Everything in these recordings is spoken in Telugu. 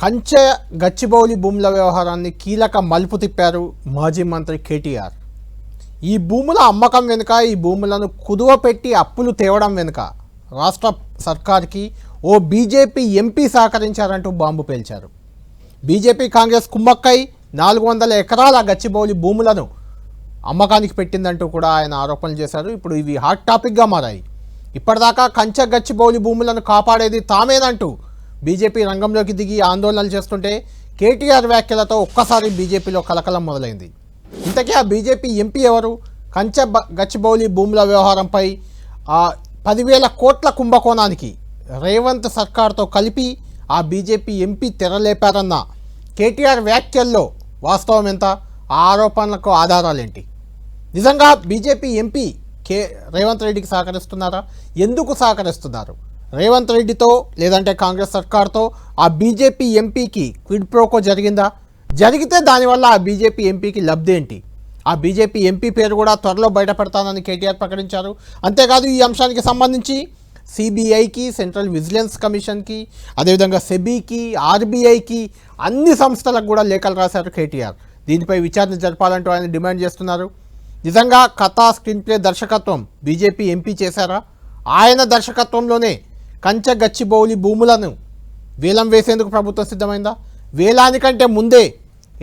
కంచె గచ్చిబౌలి భూముల వ్యవహారాన్ని కీలక మలుపు తిప్పారు మాజీ మంత్రి కేటీఆర్. ఈ భూముల అమ్మకం వెనుక, ఈ భూములను కుదువ పెట్టి అప్పులు తేవడం వెనుక రాష్ట్ర సర్కార్కి ఓ బీజేపీ ఎంపీ సహకరించారంటూ బాంబు పేల్చారు. బీజేపీ కాంగ్రెస్ కుమ్మక్కై 400 ఎకరాల గచ్చిబౌలి భూములను అమ్మకానికి పెట్టిందంటూ కూడా ఆయన ఆరోపణలు చేశారు. ఇప్పుడు ఇవి హాట్ టాపిక్గా మారాయి. ఇప్పటిదాకా కంచె గచ్చిబౌలి భూములను కాపాడేది తామేనంటూ బీజేపీ రంగంలోకి దిగి ఆందోళనలు చేస్తుంటే కేటీఆర్ వ్యాఖ్యలతో ఒక్కసారి బీజేపీలో కలకలం మొదలైంది. ఇంతకీ ఆ బీజేపీ ఎంపీ ఎవరు? కంచె గచ్చిబౌలి భూముల వ్యవహారంపై 10,000 కోట్ల కుంభకోణానికి రేవంత్ సర్కార్తో కలిపి ఆ బీజేపీ ఎంపీ తెరలేపారన్న కేటీఆర్ వ్యాఖ్యల్లో వాస్తవం ఎంత? ఆ ఆరోపణలకు ఆధారాలేంటి? నిజంగా బీజేపీ ఎంపీ రేవంత్ రెడ్డికి సహకరిస్తున్నారా? ఎందుకు సహకరిస్తున్నారు? రేవంత్ రెడ్డితో లేదంటే కాంగ్రెస్ సర్కార్తో ఆ బీజేపీ ఎంపీకి క్విడ్ ప్రోకో జరిగిందా? జరిగితే దానివల్ల ఆ బీజేపీ ఎంపీకి లబ్ధి ఏంటి? ఆ బీజేపీ ఎంపీ పేరు కూడా త్వరలో బయటపెడతానని కేటీఆర్ ప్రకటించారు. అంతేకాదు ఈ అంశానికి సంబంధించి సిబిఐకి, సెంట్రల్ విజిలెన్స్ కమిషన్కి, అదేవిధంగా సెబీకి, ఆర్బీఐకి, అన్ని సంస్థలకు కూడా లేఖలు రాశారు కేటీఆర్. దీనిపై విచారణ జరపాలంటూ ఆయన డిమాండ్ చేస్తున్నారు. నిజంగా కథా స్క్రీన్ ప్లే దర్శకత్వం బీజేపీ ఎంపీ చేశారా? ఆయన దర్శకత్వంలోనే కంచె గచ్చిబౌలి భూములను వేలం వేసేందుకు ప్రభుత్వం సిద్ధమైందా? వేలానికంటే ముందే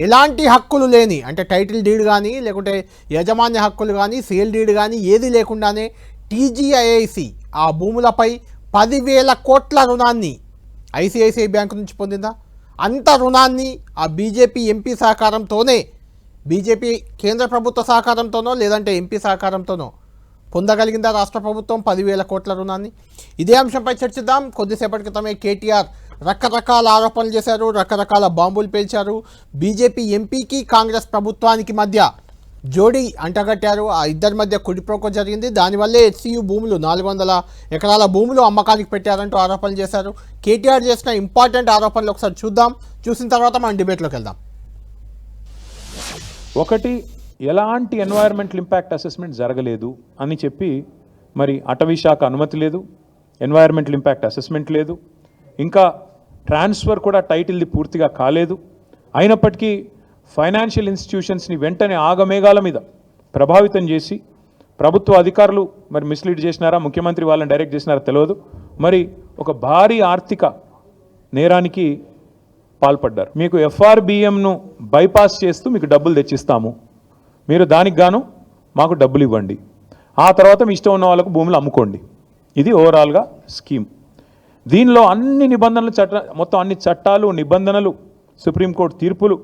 ఎలాంటి హక్కులు లేని, అంటే టైటిల్ డీడ్ కానీ లేకుంటే యాజమాన్య హక్కులు కానీ సేల్ డీడ్ కానీ ఏది లేకుండానే టీజీఐఐసి ఆ భూములపై 10,000 కోట్ల రుణాన్ని ఐసిఐసిఐ బ్యాంకు నుంచి పొందిందా? అంత రుణాన్ని ఆ బీజేపీ ఎంపీ సహకారంతోనే, బీజేపీ కేంద్ర ప్రభుత్వ సహకారంతోనో లేదంటే ఎంపీ సహకారంతోనో పొందగలిగిందా రాష్ట్ర ప్రభుత్వం 10,000 కోట్ల రుణాన్ని? ఇదే అంశంపై చర్చిద్దాం. కొద్దిసేపటి క్రితమే కేటీఆర్ రకరకాల ఆరోపణలు చేశారు, రకరకాల బాంబులు పేల్చారు. బీజేపీ ఎంపీకి కాంగ్రెస్ ప్రభుత్వానికి మధ్య జోడీ అంటగట్టారు. ఆ ఇద్దరి మధ్య కుడిప్రోకో జరిగింది. దానివల్లే హెచ్సియు భూములు 400 ఎకరాల భూములు అమ్మకానికి పెట్టారంటూ ఆరోపణలు చేశారు. కేటీఆర్ చేసిన ఇంపార్టెంట్ ఆరోపణలు ఒకసారి చూద్దాం. చూసిన తర్వాత మనం డిబేట్లోకి వెళ్దాం. ఒకటి, ఎలాంటి ఎన్వైరన్మెంటల్ ఇంపాక్ట్ అసెస్మెంట్ జరగలేదు అని చెప్పి మరి అటవీ శాఖ అనుమతి లేదు, ఎన్వైరన్మెంటల్ ఇంపాక్ట్ అసెస్మెంట్ లేదు, ఇంకా ట్రాన్స్ఫర్ కూడా టైటిల్ది పూర్తిగా కాలేదు. అయినప్పటికీ ఫైనాన్షియల్ ఇన్స్టిట్యూషన్స్ని వెంటనే ఆగమేఘాల మీద ప్రభావితం చేసి ప్రభుత్వ అధికారులు మరి మిస్లీడ్ చేసినారా, ముఖ్యమంత్రి వాళ్ళని డైరెక్ట్ చేసినారా తెలియదు, మరి ఒక భారీ ఆర్థిక నేరానికి పాల్పడ్డారు. మీకు ఎఫ్ఆర్బిఎంను బైపాస్ చేస్తూ మీకు డబ్బులు తెచ్చిస్తాము, మీరు దానికి గాను మాకు డబ్బులు ఇవ్వండి, ఆ తర్వాత మీ ఇష్టం ఉన్న వాళ్ళకు భూములు అమ్ముకోండి. ఇది ఓవరాల్గా స్కీమ్. దీనిలో అన్ని నిబంధనలు మొత్తం అన్ని చట్టాలు, నిబంధనలు, సుప్రీంకోర్టు తీర్పులు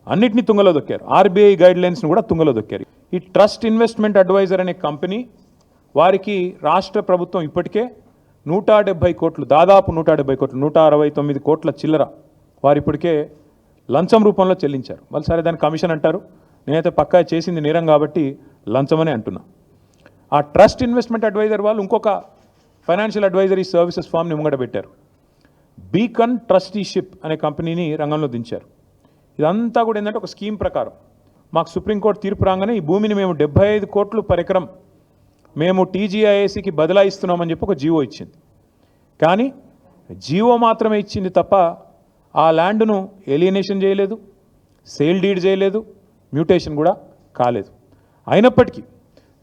అన్నిటినీ తుంగలో దొక్కారు. ఆర్బీఐ గైడ్లైన్స్ను కూడా తుంగలో దొక్కారు. ఈ ట్రస్ట్ ఇన్వెస్ట్మెంట్ అడ్వైజర్ అనే కంపెనీ వారికి రాష్ట్ర ప్రభుత్వం ఇప్పటికే 170 కోట్లు, దాదాపు 170 కోట్లు, 169 కోట్ల చిల్లర వారు ఇప్పటికే లంచం రూపంలో చెల్లించారు. వాళ్ళు సరే దాన్ని కమిషన్ అంటారు, నేనైతే పక్కా చేసింది నేరం కాబట్టి లంచమనే అంటున్నా. ఆ ట్రస్ట్ ఇన్వెస్ట్మెంట్ అడ్వైజర్ వాళ్ళు ఇంకొక ఫైనాన్షియల్ అడ్వైజరీ సర్వీసెస్ ఫామ్ని ముంగట పెట్టారు. బీకన్ ట్రస్టీషిప్ అనే కంపెనీని రంగంలో దించారు. ఇదంతా కూడా ఏంటంటే ఒక స్కీమ్ ప్రకారం మాకు సుప్రీంకోర్టు తీర్పు రాగానే ఈ భూమిని మేము 75 కోట్లు పర్ ఎకరం మేము టీజీఐఐసికి బదలాయిస్తున్నామని చెప్పి ఒక జీవో ఇచ్చింది. కానీ జీవో మాత్రమే ఇచ్చింది తప్ప ఆ ల్యాండ్ను ఎలియనేషన్ చేయలేదు, సేల్ డీడ్ చేయలేదు, మ్యూటేషన్ కూడా కాలేదు. అయినప్పటికీ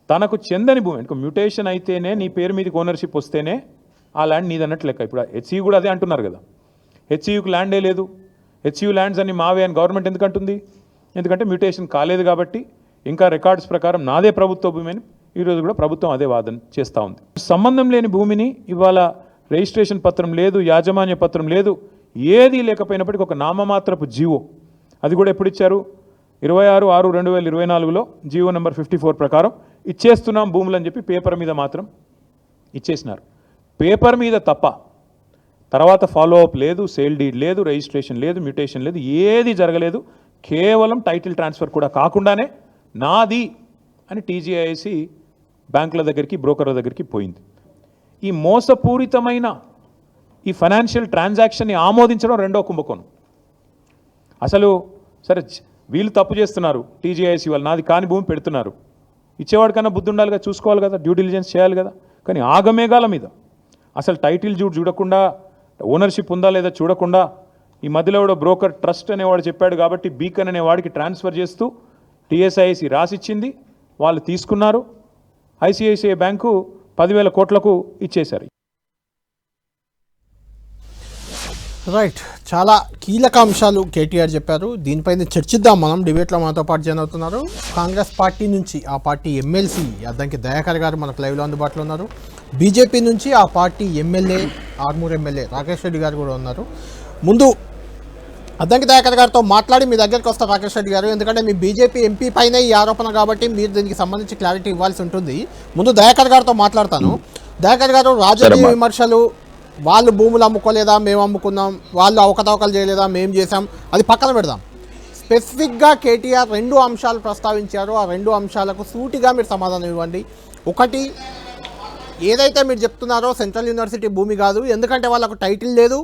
తనకు చెందని భూమి, అంటే మ్యూటేషన్ అయితేనే నీ పేరు మీదకి ఓనర్షిప్ వస్తేనే ఆ ల్యాండ్ నీదన్నట్టు లెక్క. ఇప్పుడు హెచ్సియు కూడా అదే అంటున్నారు కదా, హెచ్సియుకి ల్యాండే లేదు, హెచ్సియు ల్యాండ్స్ అన్ని మావే అని గవర్నమెంట్ ఎందుకు అంటుంది? ఎందుకంటే మ్యూటేషన్ కాలేదు కాబట్టి, ఇంకా రికార్డ్స్ ప్రకారం నాదే ప్రభుత్వ భూమి అని ఈరోజు కూడా ప్రభుత్వం అదే వాదన చేస్తూ ఉంది. సంబంధం లేని భూమిని ఇవాళ రిజిస్ట్రేషన్ పత్రం లేదు, యాజమాన్య పత్రం లేదు, ఏది లేకపోయినప్పటికీ ఒక నామమాత్రపు జీవో, అది కూడా ఎప్పుడు ఇచ్చారు? 26/6/2024లో జీవో నెంబర్ 54 ప్రకారం ఇచ్చేస్తున్నాం భూములు అని చెప్పి పేపర్ మీద మాత్రం ఇచ్చేసినారు. పేపర్ మీద తప్ప తర్వాత ఫాలో అప్ లేదు, సేల్ డీడ్ లేదు, రిజిస్ట్రేషన్ లేదు, మ్యూటేషన్ లేదు, ఏది జరగలేదు. కేవలం టైటిల్ ట్రాన్స్ఫర్ కూడా కాకుండానే నాది అని టీజీఐసి బ్యాంకుల దగ్గరికి, బ్రోకర్ల దగ్గరికి పోయింది. ఈ మోసపూరితమైన ఈ ఫైనాన్షియల్ ట్రాన్సాక్షన్ని ఆమోదించడం రెండో కుంభకోణం. అసలు సరే వీళ్ళు తప్పు చేస్తున్నారు, టీజీఐసి వాళ్ళు నాది కాని భూమి పెడుతున్నారు, ఇచ్చేవాడి కన్నా బుద్ధి ఉండాలి కదా, చూసుకోవాలి కదా, డ్యూ డిలిజెన్స్ చేయాలి కదా. కానీ ఆగమేఘాల మీద అసలు టైటిల్ చూడకుండా, ఓనర్షిప్ ఉందా లేదా చూడకుండా ఈ మధ్యలో కూడా బ్రోకర్ ట్రస్ట్ అనేవాడు చెప్పాడు కాబట్టి బీకన్ అనేవాడికి ట్రాన్స్ఫర్ చేస్తూ టీఎస్ఐసి రాసిచ్చింది, వాళ్ళు తీసుకున్నారు. ఐసిఐసిఐ బ్యాంకు 10,000 కోట్లకు ఇచ్చేశారు. రైట్, చాలా కీలక అంశాలు కేటీఆర్ చెప్పారు. దీనిపైన చర్చిద్దాం మనం. డిబేట్లో మనతో పాటు జాయిన్ అవుతున్నారు కాంగ్రెస్ పార్టీ నుంచి ఆ పార్టీ ఎమ్మెల్సీ అద్దంకి దయాకర్ గారు మనకు లైవ్లో అందుబాటులో ఉన్నారు. బీజేపీ నుంచి ఆ party MLA Armoor MLA Rakesh Reddy గారు కూడా ఉన్నారు. ముందు అద్దంకి దయాకర్ గారితో మాట్లాడి మీ దగ్గరికి వస్తారు రాకేష్ రెడ్డి గారు, ఎందుకంటే మీ బీజేపీ ఎంపీ పైన ఈ ఆరోపణ కాబట్టి మీరు దీనికి సంబంధించి క్లారిటీ ఇవ్వాల్సి ఉంటుంది. ముందు దయాకర్ గారితో మాట్లాడతాను. దయాకర్ గారు, రాజకీయ విమర్శలు, వాళ్ళు భూములు అమ్ముకోలేదా, మేము అమ్ముకున్నాం, వాళ్ళు అవకతవకలు చేయలేదా, మేము చేసాం, అది పక్కన పెడదాం. స్పెసిఫిక్గా కేటీఆర్ 2 అంశాలు ప్రస్తావించారు. ఆ 2 అంశాలకు సూటిగా మీరు సమాధానం ఇవ్వండి. ఒకటి, ఏదైతే మీరు చెప్తున్నారో సెంట్రల్ యూనివర్సిటీ భూమి కాదు, ఎందుకంటే వాళ్ళకు టైటిల్ లేదు,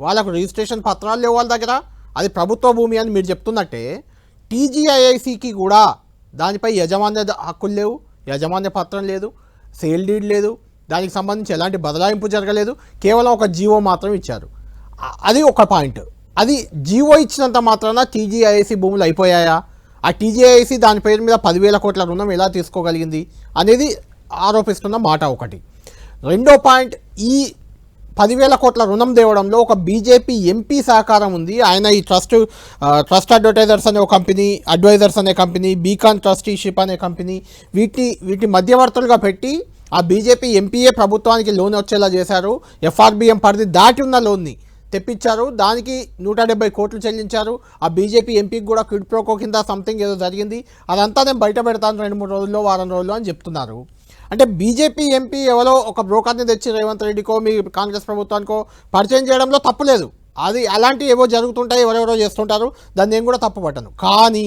వాళ్ళకు రిజిస్ట్రేషన్ పత్రాలు లేవు వాళ్ళ దగ్గర, అది ప్రభుత్వ భూమి అని మీరు చెప్తున్నట్టే టీజీఐఐసికి కూడా దానిపై యజమాన్య హక్కులు లేవు, యజమాన్య పత్రం లేదు, సేల్ డీడ్ లేదు, దానికి సంబంధించి ఎలాంటి బదలాయింపు జరగలేదు, కేవలం ఒక జీవో మాత్రం ఇచ్చారు. అది ఒక పాయింట్. అది జీవో ఇచ్చినంత మాత్రాన టీజీఐఐసి భూములు అయిపోయాయా, ఆ టీజీఐఐసి దాని పేరు మీద 10,000 కోట్ల రుణం ఎలా తీసుకోగలిగింది అనేది ఆరోపిస్తున్న మాట ఒకటి. రెండో పాయింట్, ఈ 10,000 కోట్ల రుణం తేవడంలో ఒక బీజేపీ ఎంపీ సహకారం ఉంది. ఆయన ఈ ట్రస్ట్ అడ్వర్టైజర్స్ అనే ఒక కంపెనీ, అడ్వైజర్స్ అనే కంపెనీ, బీకాన్ ట్రస్టీషిప్ అనే కంపెనీ, వీటి మధ్యవర్తులుగా పెట్టి ఆ బీజేపీ ఎంపీఏ ప్రభుత్వానికి లోన్ వచ్చేలా చేశారు. ఎఫ్ఆర్బిఎం పరిధి దాటి ఉన్న లోన్ని తెప్పించారు, దానికి 170 కోట్లు చెల్లించారు. ఆ బీజేపీ ఎంపీకి కూడా క్విడ్ ప్రోకో కింద సంథింగ్ ఏదో జరిగింది, అదంతా నేను బయట పెడతాను 2-3 రోజుల్లో, వారం రోజుల్లో అని చెప్తున్నారు. అంటే బీజేపీ ఎంపీ ఎవరో ఒక బ్రోకర్ని తెచ్చి రేవంత్ రెడ్డికో మీ కాంగ్రెస్ ప్రభుత్వానికో పరిచయం చేయడంలో తప్పు లేదు. అది అలాంటివి ఏవో జరుగుతుంటాయి, ఎవరెవరో చేస్తుంటారు, దాన్ని నేను కూడా తప్పు పట్టను. కానీ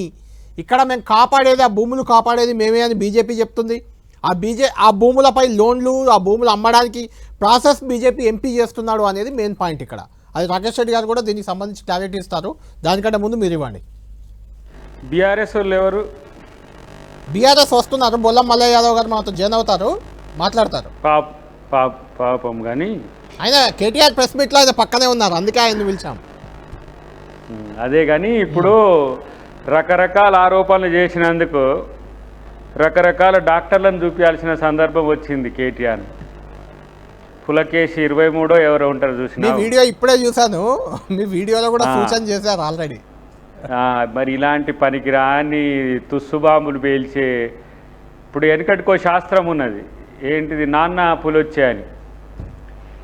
ఇక్కడ మేము కాపాడేది, ఆ భూములు కాపాడేది మేమే అని బీజేపీ చెప్తుంది. ఆ భూములపై లోన్లు, ఆ భూములు అమ్మడానికి ప్రాసెస్ బీజేపీ ఎంపీ చేస్తున్నాడు అనేది మెయిన్ పాయింట్ ఇక్కడ. అది రాకేష్ రెడ్డి గారు కూడా దీనికి సంబంధించి క్లారిటీ ఇస్తారు. దానికంటే ముందు మీరు ఇవ్వండి. బీఆర్ఎస్ వాళ్ళు ఎవరు? బీఆర్ఎస్ వస్తున్నారు, బొల్లం మల్లయ్య యాదవ్ గారు మనతో జాయిన్ అవుతారు, మాట్లాడతారు. పాపం కానీ ఆయన కేటీఆర్ ప్రెస్ మీట్లో ఆయన పక్కనే ఉన్నారు, అందుకే ఆయన్ని పిలిచాం. అదే కానీ ఇప్పుడు రకరకాల ఆరోపణలు చేసినందుకు రకరకాల డాక్టర్లను చూపించాల్సిన సందర్భం వచ్చింది కేటీఆర్. పులకేసి 23 ఎవరో ఉంటారు చూసిన. మీ వీడియో ఇప్పుడే చూశాను, మీ వీడియోలో కూడా సూచన చేశారు ఆల్రెడీ. మరి ఇలాంటి పనికిరాని తుస్సుబాంబులు పేల్చే, ఇప్పుడు వెనకటికో శాస్త్రం ఉన్నది, ఏంటిది, నాన్న పులొచ్చే అని.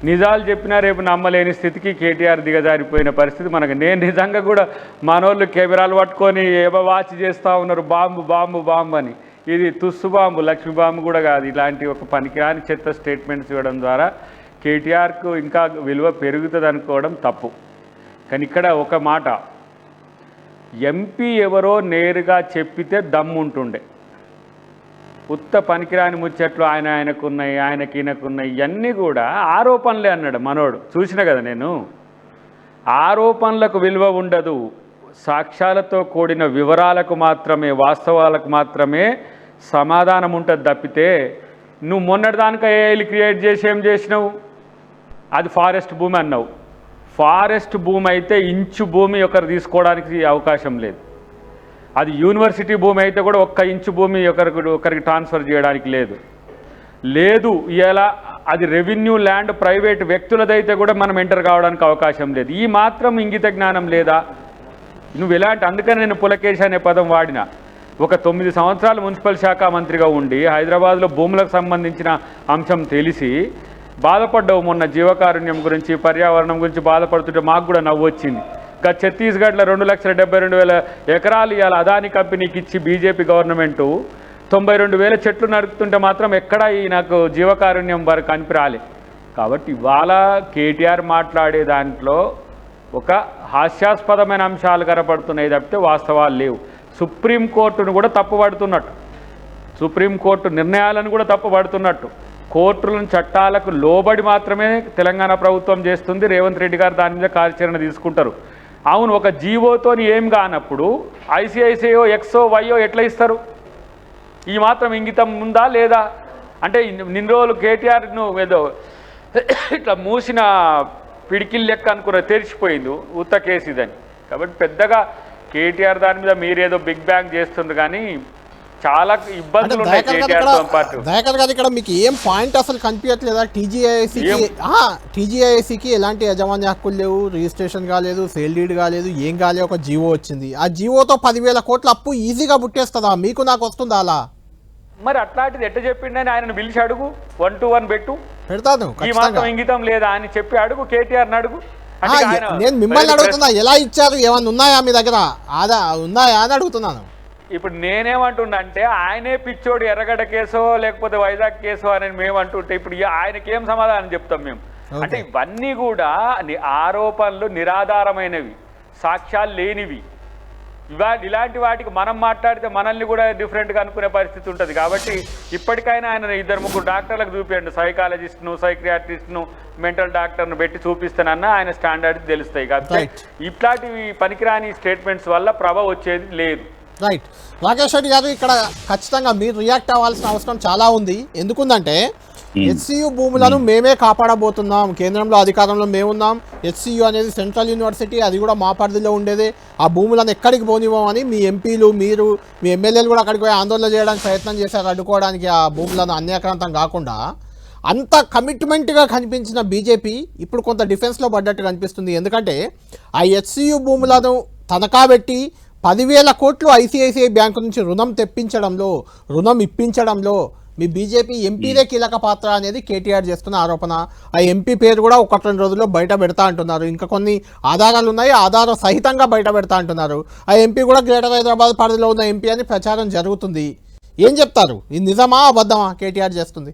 నిజాలు చెప్పినా రేపు నమ్మలేని స్థితికి కేటీఆర్ దిగజారిపోయిన పరిస్థితి మనకు. నేను నిజంగా కూడా మనోళ్ళు కెమెరాలు పట్టుకొని ఏవో వాచ్ చేస్తూ ఉన్నారు, బాంబు బాంబు బాంబు అని. ఇది తుస్సు బాంబు, లక్ష్మీ బాంబు కూడా కాదు. ఇలాంటి ఒక పనికిరాని చెత్త స్టేట్మెంట్స్ ఇవ్వడం ద్వారా కేటీఆర్కు ఇంకా విలువ పెరుగుతుంది అనుకోవడం తప్పు. కానీ ఇక్కడ ఒక మాట, ఎంపీ ఎవరో నేరుగా చెప్పితే దమ్ముంటుండే. ఉత్త పనికిరాని ముచ్చట్లు ఆయనకున్నాయి, ఈయనకున్నాయి, ఇవన్నీ కూడా ఆరోపణలే అన్నాడు మనోడు. చూసిన కదా నేను, ఆరోపణలకు విలువ ఉండదు, సాక్ష్యాలతో కూడిన వివరాలకు మాత్రమే, వాస్తవాలకు మాత్రమే సమాధానం ఉంటుంది తప్పితే, నువ్వు మొన్నటిదానిక ఏఐలు క్రియేట్ చేసి ఏం చేసినావు, అది ఫారెస్ట్ భూమి అన్నావు. ఫారెస్ట్ భూమి అయితే ఇంచు భూమి ఒకరు తీసుకోవడానికి అవకాశం లేదు. అది యూనివర్సిటీ భూమి అయితే కూడా 1 ఇంచు భూమి ఒకరికి ట్రాన్స్ఫర్ చేయడానికి లేదు. ఇలా అది రెవెన్యూ ల్యాండ్ ప్రైవేట్ వ్యక్తులదైతే కూడా మనం ఎంటర్ కావడానికి అవకాశం లేదు. ఈ మాత్రం ఇంగిత జ్ఞానం లేదా నువ్వు? ఎలాంటి, అందుకని నేను పులకేశ్ అనే పదం వాడిన. ఒక 9 సంవత్సరాలు మున్సిపల్ శాఖ మంత్రిగా ఉండి హైదరాబాద్లో భూములకు సంబంధించిన అంశం తెలిసి బాధపడ్డావు. మొన్న జీవకారుణ్యం గురించి, పర్యావరణం గురించి బాధపడుతుంటే మాకు కూడా నవ్వు వచ్చింది. ఇంకా ఛత్తీస్గఢ్లో 2,72,000 ఎకరాలు ఇవాళ అదాని కంపెనీకి ఇచ్చి బీజేపీ గవర్నమెంటు 92,000 చెట్లు నరుకుతుంటే మాత్రం ఎక్కడా ఈ నాకు జీవకారుణ్యం వరకు కనిపిరాలి. కాబట్టి ఇవాళ కేటీఆర్ మాట్లాడే దాంట్లో ఒక హాస్యాస్పదమైన అంశాలు కనపడుతున్నాయి తప్పితే వాస్తవాలు లేవు. సుప్రీంకోర్టును కూడా తప్పుపడుతున్నట్టు, సుప్రీంకోర్టు నిర్ణయాలను కూడా తప్పుపడుతున్నట్టు, కోర్టులను చట్టాలకు లోబడి మాత్రమే తెలంగాణ ప్రభుత్వం చేస్తుంది. రేవంత్ రెడ్డి గారు దాని మీద కార్యాచరణ తీసుకుంటారు. అవును, ఒక జీవోతోని ఏం కానప్పుడు ఐసిఐసిఐఓ ఎక్సో వైయో ఎట్లా ఇస్తారు? ఈ మాత్రం ఇంగితం ఉందా లేదా? అంటే నిన్న రోజులు కేటీఆర్ను ఏదో ఇట్లా మూసిన పిడికిల్ లెక్క అనుకున్న తెరిచిపోయింది ఉత్త కేసు ఇదని. కాబట్టి పెద్దగా కేటీఆర్ దాని మీద మీరేదో బిగ్ బ్యాంగ్ చేస్తుంది కానీ చాలా ఇబ్బందులు ఉన్నాయి కేటీఆర్ పార్టీ. దయాకర్ గారు ఇక్కడ మీకు ఏం పాయింట్ అసలు కనిపించట్లేదా? టీజీఐఏసీకి ఎలాంటి యాజమాన్య హక్కులు లేవు, రిజిస్ట్రేషన్ కాలేదు, సేల్ డీడ్ కాలేదు, ఏం కాలేదు, ఒక జీవో వచ్చింది. ఆ జీవోతో 10,000 కోట్ల అప్పు ఈజీగా పుట్టేస్తుందా? మీకు నాకు వస్తుందా అలా? మరి అట్లాంటిది ఎట్ట చెప్పిండని ఆయనను పిలిచి అడుగు, 1 to 1 పెట్టు, పెడతాను ఈ మాత్రం ఇంగితం లేదా అని చెప్పి అడుగు, కేటీఆర్ని అడుగు. నేను మిమ్మల్ని అడుగుతున్నా, ఎలా ఇచ్చారు, ఏమన్నా ఉన్నాయా మీ దగ్గర, ఉన్నాయా అని అడుగుతున్నాను. ఇప్పుడు నేనేమంటున్నా అంటే ఆయనే పిచ్చోడు ఎర్రగడ్డ కేసో లేకపోతే వైజాగ్ కేసో అని మేమంటుంటే ఇప్పుడు ఆయనకి ఏం సమాధానం చెప్తాం మేము? అంటే ఇవన్నీ కూడా ఆరోపణలు నిరాధారమైనవి, సాక్ష్యాలు లేనివి. ఇలాంటి వాటికి మనం మాట్లాడితే మనల్ని కూడా డిఫరెంట్గా అనుకునే పరిస్థితి ఉంటుంది. కాబట్టి ఇప్పటికైనా ఆయన 2-3 డాక్టర్లకు చూపించండి, సైకాలజిస్ట్ను, సైక్రియాట్రిస్ట్ను, మెంటల్ డాక్టర్ను పెట్టి చూపిస్తానన్నా ఆయన స్టాండర్డ్ తెలుస్తాయి. కాబట్టి ఇట్లాంటివి పనికిరాని స్టేట్మెంట్స్ వల్ల ప్రభ వచ్చేది లేదు. రైట్. రాకేష్ రెడ్డి గారు, ఇక్కడ ఖచ్చితంగా మీరు రియాక్ట్ అవ్వాల్సిన అవసరం చాలా ఉంది. ఎందుకుందంటే హెచ్సియు భూములను మేమే కాపాడబోతున్నాం, కేంద్రంలో అధికారంలో మేమున్నాం, హెచ్సియు అనేది సెంట్రల్ యూనివర్సిటీ, అది కూడా మా పరిధిలో ఉండేదే, ఆ భూములను ఎక్కడికి పోనివ్వమని మీ ఎంపీలు, మీరు, మీ ఎమ్మెల్యేలు కూడా అక్కడికి పోయి ఆందోళన చేయడానికి ప్రయత్నం చేశారు, అడ్డుకోవడానికి ఆ భూములను అన్యాక్రాంతం కాకుండా. అంత కమిట్మెంట్గా కనిపించిన బీజేపీ ఇప్పుడు కొంత డిఫెన్స్లో పడ్డట్టు కనిపిస్తుంది. ఎందుకంటే ఆ హెచ్సియు భూములను తనఖా పెట్టి 10,000 కోట్లు ఐసిఐసిఐ బ్యాంకు నుంచి రుణం ఇప్పించడంలో మీ బీజేపీ ఎంపీదే కీలక పాత్ర అనేది కేటీఆర్ చేస్తున్న ఆరోపణ. ఆ ఎంపీ పేరు కూడా 1-2 రోజుల్లో బయట పెడతా అంటున్నారు. ఇంకా కొన్ని ఆధారాలు ఉన్నాయి, ఆధార సహితంగా బయట పెడతా అంటున్నారు. ఆ ఎంపీ కూడా గ్రేటర్ హైదరాబాద్ పరిధిలో ఉన్న ఎంపీ అని ప్రచారం జరుగుతుంది. ఏం చెప్తారు, ఇది నిజమా అబద్ధమా కేటీఆర్ చేస్తుంది?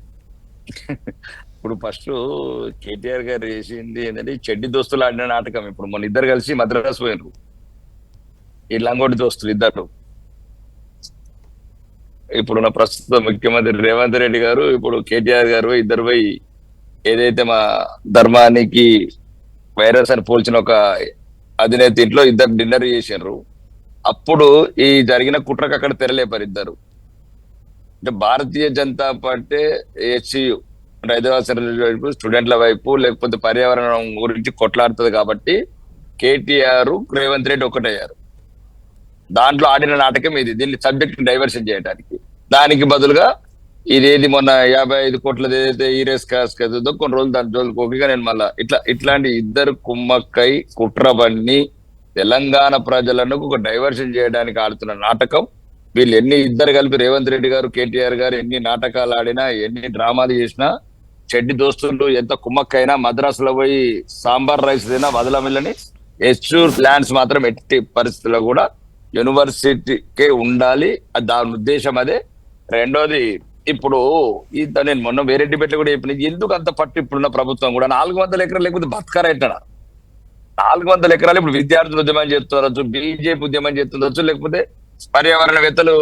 ఇప్పుడు ఫస్ట్ కేటీఆర్ గారు చేసింది ఏంటంటే చెడ్డి దోస్తులు ఆడిన నాటకం. ఇప్పుడు మొన్న ఇద్దరు కలిసి మద్రాసు పోయినారు, ఈ లంగోటి దోస్తులు ఇద్దరు. ఇప్పుడున్న ప్రస్తుత ముఖ్యమంత్రి రేవంత్ రెడ్డి గారు, ఇప్పుడు కేటీఆర్ గారు, ఇద్దరు పోయి ఏదైతే మా ధర్మానికి వైరస్ అని పోల్చిన ఒక అధినేత ఇంట్లో ఇద్దరు డిన్నర్ చేసినారు. అప్పుడు ఈ జరిగిన కుట్రకు అక్కడ తెరలేపారు ఇద్దరు. అంటే భారతీయ జనతా పార్టీ హెచ్సియు అంటే హైదరాబాద్ సెంట్రల్ వైపు, స్టూడెంట్ల వైపు, లేకపోతే పర్యావరణం గురించి కొట్లాడుతుంది. కాబట్టి కేటీఆర్ రేవంత్ రెడ్డి ఒకటయ్యారు. దాంట్లో ఆడిన నాటకం ఇది. దీన్ని సబ్జెక్ట్ డైవర్షన్ చేయడానికి, దానికి బదులుగా ఇదేది మొన్న 55 కోట్లది ఏదైతే ఈరేస్ కాస్క్ ఏదో కొన్ని రోజులు దాని జోలికి పోగా నేను మళ్ళా ఇట్లాంటి ఇద్దరు కుమ్మక్కై కుట్రబన్ని తెలంగాణ ప్రజలను ఒక డైవర్షన్ చేయడానికి ఆడుతున్న నాటకం. వీళ్ళు ఇద్దరు కలిపి రేవంత్ రెడ్డి గారు, కేటీఆర్ గారు ఎన్ని నాటకాలు ఆడినా, ఎన్ని డ్రామాలు చేసినా, చెడ్డి దోస్తులు ఎంత కుమ్మక్కైనా మద్రాసులో పోయి సాంబార్ రైస్ తినా వదలమిల్లని హెచ్సియు ల్యాండ్స్ మాత్రం ఎట్టి పరిస్థితుల్లో కూడా యూనివర్సిటీకే ఉండాలి. దాని ఉద్దేశం అదే. రెండోది, ఇప్పుడు నేను మొన్న వేరే డిబేట్లు కూడా చెప్పిన, ఎందుకు అంత పట్టు ఇప్పుడున్న ప్రభుత్వం కూడా 400 ఎకరాలు లేకపోతే బతకారైనా 400 ఎకరాలు ఇప్పుడు విద్యార్థులు ఉద్యమం చేస్తుండొచ్చు, బీజేపీ ఉద్యమం చేస్తుండొచ్చు, లేకపోతే పర్యావరణవేత్తలు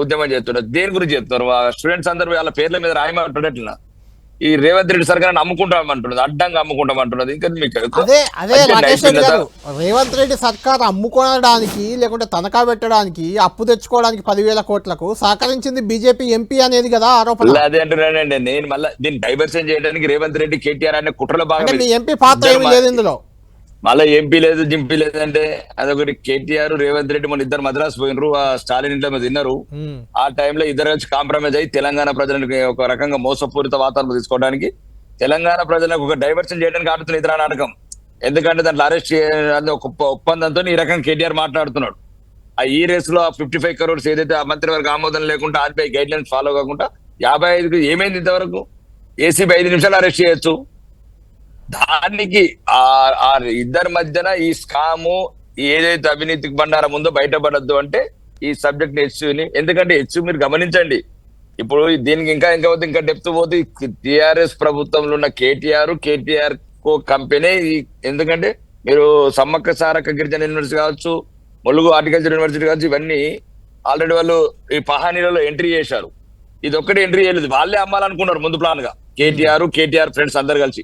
ఉద్యమం చేస్తుండొచ్చు. దేని గురించి చెప్తున్నారు? స్టూడెంట్స్ అందరూ వాళ్ళ పేర్ల మీద రాయమంటున్నట్లున్నా ఈ రేవంత్ రెడ్డి సర్కార్ అమ్ముకుంటామంటున్నది, అడ్డంగా అమ్ముకుంటామంటున్నది. ఇంకా మీకు అదే రాకేష్ రెడ్డి గారు, రేవంత్ రెడ్డి సర్కార్ అమ్ముకోవడానికి లేకుంటే తనఖా పెట్టడానికి, అప్పు తెచ్చుకోవడానికి 10,000 కోట్లకు సహకరించింది బీజేపీ ఎంపీ అనేది కదా ఆరోపణ. అదే అంటున్నానండి నేను. మళ్ళీ దీన్ని డైవర్షన్ చేయడానికి రేవంత్ రెడ్డి, కేటీఆర్ అనే కుట్రలో భాగం. మీ ఎంపీ పాత్ర ఏమి లేదు ఇందులో. మళ్ళీ ఎంపీ లేదు, జింపీ లేదంటే అదొకటి. కేటీఆర్, రేవంత్ రెడ్డి మొన్న ఇద్దరు మద్రాసు పోయినరు, ఆ స్టాలిన్ ఇంట్లో మీద తిన్నారు. ఆ టైంలో ఇద్దరు కలిసి కాంప్రమైజ్ అయ్యి తెలంగాణ ప్రజలకు ఒక రకంగా మోసపూరిత వాతావరణం తీసుకోవడానికి, తెలంగాణ ప్రజలకు ఒక డైవర్షన్ చేయడానికి ఆడుతున్న ఇతర నాటకం. ఎందుకంటే దాంట్లో అరెస్ట్ చేయాలని ఒక ఒప్పందంతో ఈ రకంగా కేటీఆర్ మాట్లాడుతున్నాడు. ఆ ఈ రేస్ లో 55 crores ఏదైతే ఆ మంత్రివర్గ ఆమోదం లేకుండా, ఆర్బీఐ గైడ్ లైన్స్ ఫాలో కాకుండా 55కు ఏమైంది ఇంతవరకు? ఏసీబీ 5 నిమిషాలు అరెస్ట్ చేయొచ్చు. దానికి ఆ ఇద్దరి మధ్యన ఈ స్కాము ఏదైతే అవినీతికి బండారం ఉందో బయటపడద్దు అంటే ఈ సబ్జెక్ట్ హెచ్సియుని. ఎందుకంటే హెచ్సియు మీరు గమనించండి, ఇప్పుడు దీనికి ఇంకా డెప్త్ పోతే టిఆర్ఎస్ ప్రభుత్వంలో ఉన్న కేటీఆర్ కో కంపెనీ. ఎందుకంటే మీరు సమ్మక్క సారక్క గిరిజన యూనివర్సిటీ కావచ్చు, ములుగు హార్టికల్చర్ యూనివర్సిటీ కావచ్చు, ఇవన్నీ ఆల్రెడీ వాళ్ళు ఈ పహానీలలో ఎంట్రీ చేశారు. ఇది ఒక్కటి ఎంట్రీ చేయలేదు, వాళ్ళే అమ్మాలనుకున్నారు ముందు ప్లాన్ గా. కేటీఆర్ ఫ్రెండ్స్ అందరు కలిసి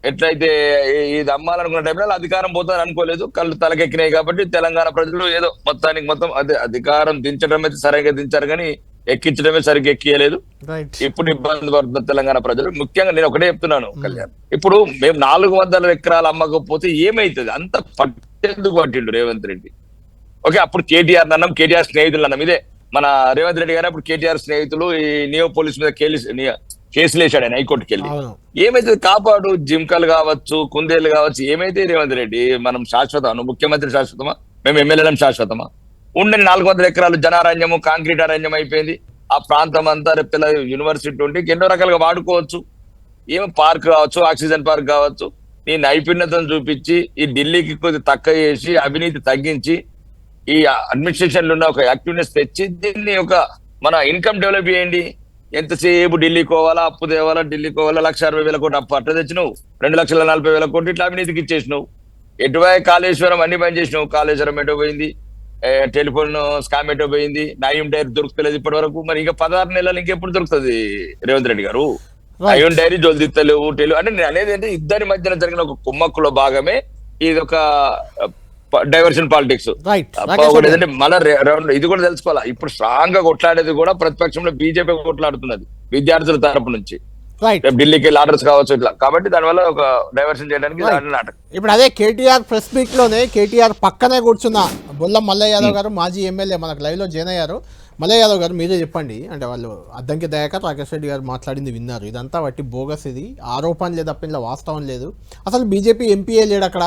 ఎట్లయితే ఇది అమ్మాలనుకున్న టైంలో అధికారం పోతారు అనుకోలేదు, కళ్ళు తలకెక్కినాయి. కాబట్టి తెలంగాణ ప్రజలు ఏదో మొత్తం అదే అధికారం దించడం అయితే సరిగ్గా దించారు, కానీ ఎక్కించడమే సరిగ్గా ఎక్కియలేదు. రైట్. ఇప్పుడు ఇబ్బంది పడుతున్న తెలంగాణ ప్రజలు. ముఖ్యంగా నేను ఒకటే చెప్తున్నాను కళ్యాణ్, ఇప్పుడు మేము 400 ఎకరాలు అమ్మకపోతే ఏమైతుంది? అంత పట్టేందుకు పట్టిండు రేవంత్ రెడ్డి. ఓకే, అప్పుడు కేటీఆర్ అన్నాం, కేటీఆర్ స్నేహితులు అన్నాం. ఇదే మన రేవంత్ రెడ్డి గారు అప్పుడు కేటీఆర్ స్నేహితులు ఈ నియో పోలీస్ మీద కేసులు వేసాడు ఆయన హైకోర్టుకి వెళ్ళి. అవును. ఏమైతే కాపాడు, జింకలు కావచ్చు, కుందేళ్లు కావచ్చు, ఏమైతే రేవంత్ రెడ్డి మనం శాశ్వతం? నువ్వు ముఖ్యమంత్రి శాశ్వతమా? మేము ఎమ్మెల్యేలం శాశ్వతమా? ఉండని 400 ఎకరాలు జనారణ్యము, కాంక్రీట్ అరణ్యం అయిపోయింది. ఆ ప్రాంతం అంతా రేపు పిల్ల యూనివర్సిటీ ఉంటే ఎన్నో రకాలుగా వాడుకోవచ్చు. ఏమో పార్క్ కావచ్చు, ఆక్సిజన్ పార్క్ కావచ్చు. నీ నైపుణ్యతను చూపించి ఈ ఢిల్లీకి కొద్ది తక్కువ చేసి అవినీతి తగ్గించి ఈ అడ్మినిస్ట్రేషన్ లో ఉన్న ఒక యాక్టివ్నెస్ తెచ్చి దీన్ని ఒక మన ఇన్కమ్ డెవలప్ చేయండి. ఎంతసేపు ఢిల్లీకి పోవాలా, అప్పు తేవాలా, ఢిల్లీకి పోవాలా, 1,60,000 కోట్లు అప్పు అట్ట తెచ్చినావు, 2,40,000 కోట్లు ఇట్లా అవినీతికి ఇచ్చేసినావు. ఎటువై కాళేశ్వరం అన్ని పని చేసినావు. కాళేశ్వరం ఎటో పోయింది, టెలిఫోన్ స్కామ్ ఎటో పోయింది, నయం డైరీ దొరుకుతలేదు ఇప్పటి వరకు. మరి ఇంకా 16 నెలలు ఇంకెప్పుడు దొరుకుతుంది రేవంత్ రెడ్డి గారు? నయం డైరీ జోల్దిత్తలేవు అంటే నేను అనేది అంటే ఇద్దరి మధ్యన జరిగిన ఒక కుమ్మక్కులో భాగమే ఇది ఒక డైవర్షన్ పాలిటిక్స్. ఏంటంటే మళ్ళీ ఇది కూడా తెలుసుకోవాలా, ఇప్పుడు స్ట్రాంగ్ గా కొట్లాడేది కూడా ప్రతిపక్షంలో బీజేపీ కొట్లాడుతున్నది విద్యార్థుల తరపు నుంచి. ఢిల్లీకి ఆర్డర్స్ కావచ్చు ఇట్లా. కాబట్టి దానివల్ల ఒక డైవర్షన్ చేయడానికి నాటకం. ఇప్పుడు అదే కేటీఆర్ ప్రెస్ మీట్ లోనే కేటీఆర్ పక్కనే కూర్చున్న బొల్ల మల్లయ్య యాదవ్ గారు, మాజీ ఎమ్మెల్యే, మనకు లైవ్ లో జాయిన్ అయ్యారు. మల్లయ్య యాదవ్ గారు, మీరే చెప్పండి. అంటే వాళ్ళు అద్దంకి దయాకర్, రాకేష్ రెడ్డి గారు మాట్లాడింది విన్నారు. ఇదంతా వట్టి బోగస్, ఇది ఆరోపణ లేదు తప్ప ఇందులో వాస్తవం లేదు. అసలు బీజేపీ ఎంపీఏ లేడు అక్కడ.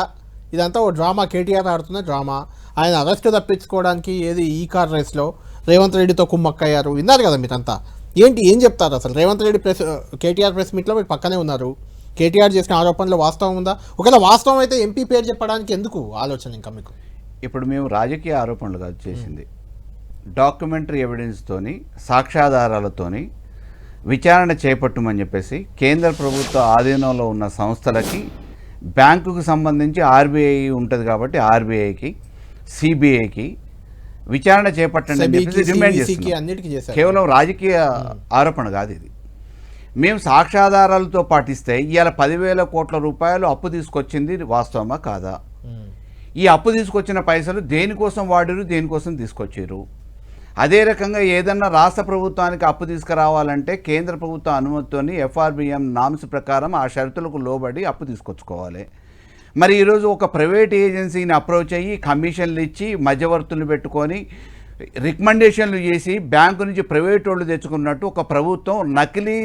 ఇదంతా ఓ డ్రామా, కేటీఆర్ ఆడుతున్న డ్రామా. ఆయన అరెస్ట్ తప్పించుకోవడానికి ఏది ఈ కార్ రేస్లో రేవంత్ రెడ్డితో కుమ్మక్కయ్యారు. విన్నారు కదా మీరంతా. ఏం చెప్తారు అసలు? రేవంత్ రెడ్డి కేటీఆర్ ప్రెస్ మీట్లో మీరు పక్కనే ఉన్నారు. కేటీఆర్ చేసిన ఆరోపణలో వాస్తవం ఉందా? ఒకవేళ వాస్తవం అయితే ఎంపీ పేరు చెప్పడానికి ఎందుకు ఆలోచన ఇంకా మీకు? ఇప్పుడు మేము రాజకీయ ఆరోపణలు కాదు చేసింది, డాక్యుమెంటరీ ఎవిడెన్స్తోని, సాక్ష్యాధారాలతోని విచారణ చేపట్టమని చెప్పేసి కేంద్ర ప్రభుత్వ ఆధీనంలో ఉన్న సంస్థలకి, బ్యాంకుకు సంబంధించి ఆర్బీఐ ఉంటుంది కాబట్టి ఆర్బీఐకి, సిబిఐకి విచారణ చేపట్టండి అని చెప్పేసి డిమాండ్ చేస్తున్నాం. కేవలం రాజకీయ ఆరోపణ కాదు ఇది. మేము సాక్ష్యాధారాలతో పాటిస్తే ఇవాళ 10,000 కోట్ల రూపాయలు అప్పు తీసుకొచ్చింది వాస్తవమా కాదా? ఈ అప్పు తీసుకొచ్చిన పైసలు దేనికోసం వాడిరు, దేనికోసం తీసుకొచ్చారు? అదే రకంగా ఏదన్నా రాష్ట్ర ప్రభుత్వానికి అప్పు తీసుకురావాలంటే కేంద్ర ప్రభుత్వ అనుమతితోని ఎఫ్ఆర్బిఎం నామ్స్ ప్రకారం ఆ షరతులకు లోబడి అప్పు తీసుకొచ్చుకోవాలి. మరి ఈరోజు ఒక ప్రైవేట్ ఏజెన్సీని అప్రోచ్ అయ్యి కమిషన్లు ఇచ్చి మధ్యవర్తులు పెట్టుకొని రికమెండేషన్లు చేసి బ్యాంకు నుంచి ప్రైవేట్ వాళ్ళు తెచ్చుకున్నట్టు ఒక ప్రభుత్వం నకిలీ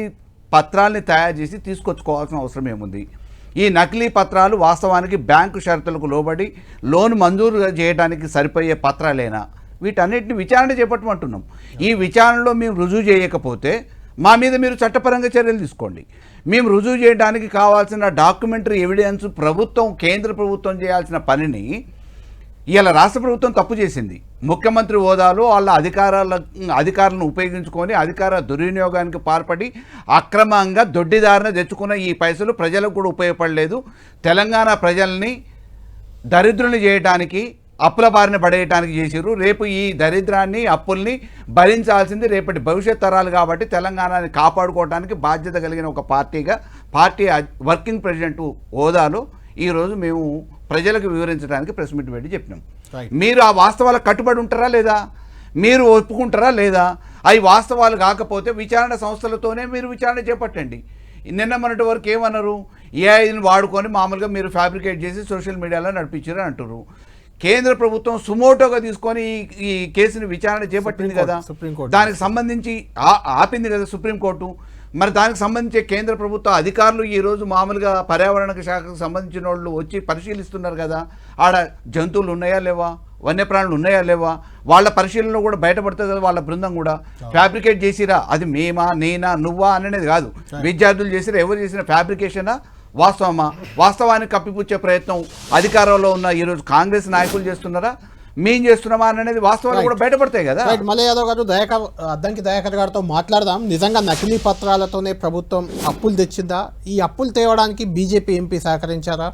పత్రాల్ని తయారు చేసి తీసుకొచ్చుకోవాల్సిన అవసరం ఏముంది? ఈ నకిలీ పత్రాలు వాస్తవానికి బ్యాంకు షరతులకు లోబడి లోన్ మంజూరు చేయడానికి సరిపోయే పత్రాలేనా? వీటన్నిటిని విచారణ చేపట్టమంటున్నాం. ఈ విచారణలో మేము రుజువు చేయకపోతే మా మీద మీరు చట్టపరంగా చర్యలు తీసుకోండి. మేము రుజువు చేయడానికి కావాల్సిన డాక్యుమెంటరీ ఎవిడెన్స్ ప్రభుత్వం, కేంద్ర ప్రభుత్వం చేయాల్సిన పనిని ఇవాళ రాష్ట్ర ప్రభుత్వం తప్పు చేసింది. ముఖ్యమంత్రి హోదాలో వాళ్ళ అధికారులను ఉపయోగించుకొని అధికార దుర్వినియోగానికి పాల్పడి అక్రమంగా దొడ్డిదారిన తెచ్చుకున్న ఈ పైసలు ప్రజలకు కూడా ఉపయోగపడలేదు. తెలంగాణ ప్రజల్ని దరిద్రులు చేయడానికి, అప్పుల బారిన పడేయడానికి చేసారు. రేపు ఈ దరిద్రాన్ని, అప్పుల్ని భరించాల్సింది రేపటి భవిష్యత్ తరాలు. కాబట్టి తెలంగాణని కాపాడుకోవడానికి బాధ్యత కలిగిన ఒక పార్టీగా, పార్టీ వర్కింగ్ ప్రెసిడెంట్ హోదాలో ఈరోజు మేము ప్రజలకు వివరించడానికి ప్రెస్ మీట్ పెట్టి చెప్పినాం. మీరు ఆ వాస్తవాలకు కట్టుబడి ఉంటారా లేదా? మీరు ఒప్పుకుంటారా లేదా? అవి వాస్తవాలు కాకపోతే విచారణ సంస్థలతోనే మీరు విచారణ చేపట్టండి. నిన్న మొన్నటి వరకు ఏమన్నారు? ఏఐని వాడుకొని మామూలుగా మీరు ఫ్యాబ్రికేట్ చేసి సోషల్ మీడియాలో నడిపించారు అంటారు. కేంద్ర ప్రభుత్వం సుమోటోగా తీసుకొని ఈ కేసుని విచారణ చేపట్టింది కదా, దానికి సంబంధించి ఆపింది కదా సుప్రీంకోర్టు. మరి దానికి సంబంధించి కేంద్ర ప్రభుత్వ అధికారులు ఈరోజు మామూలుగా పర్యావరణ శాఖకు సంబంధించిన వాళ్ళు వచ్చి పరిశీలిస్తున్నారు కదా. ఆడ జంతువులు ఉన్నాయా లేవా, వన్యప్రాణులు ఉన్నాయా లేవా, వాళ్ళ పరిశీలనలో కూడా బయటపడుతుంది కదా. వాళ్ళ బృందం కూడా ఫ్యాబ్రికేట్ చేసిరా, అది మేమా, నేనా, నువ్వా అనేది కాదు. విద్యార్థులు చేసిరా, ఎవరు చేసిన ఫ్యాబ్రికేషనా, వాస్తవమా? వాస్తవానికి కప్పిపుచ్చే ప్రయత్నం అధికారంలో ఉన్న ఈరోజు కాంగ్రెస్ నాయకులు చేస్తున్నారా, మేం చేస్తున్నామా అనేది వాస్తవాలు కూడా బయటపడతాయి కదా. మల్లయ్య యాదవ్ గారు, అద్దంకి దయాకర్ గారితో మాట్లాడదాం. నిజంగా నకిలీ పత్రాలతోనే ప్రభుత్వం అప్పులు తెచ్చిందా? ఈ అప్పులు తేవడానికి బీజేపీ ఎంపీ సహకరించారా?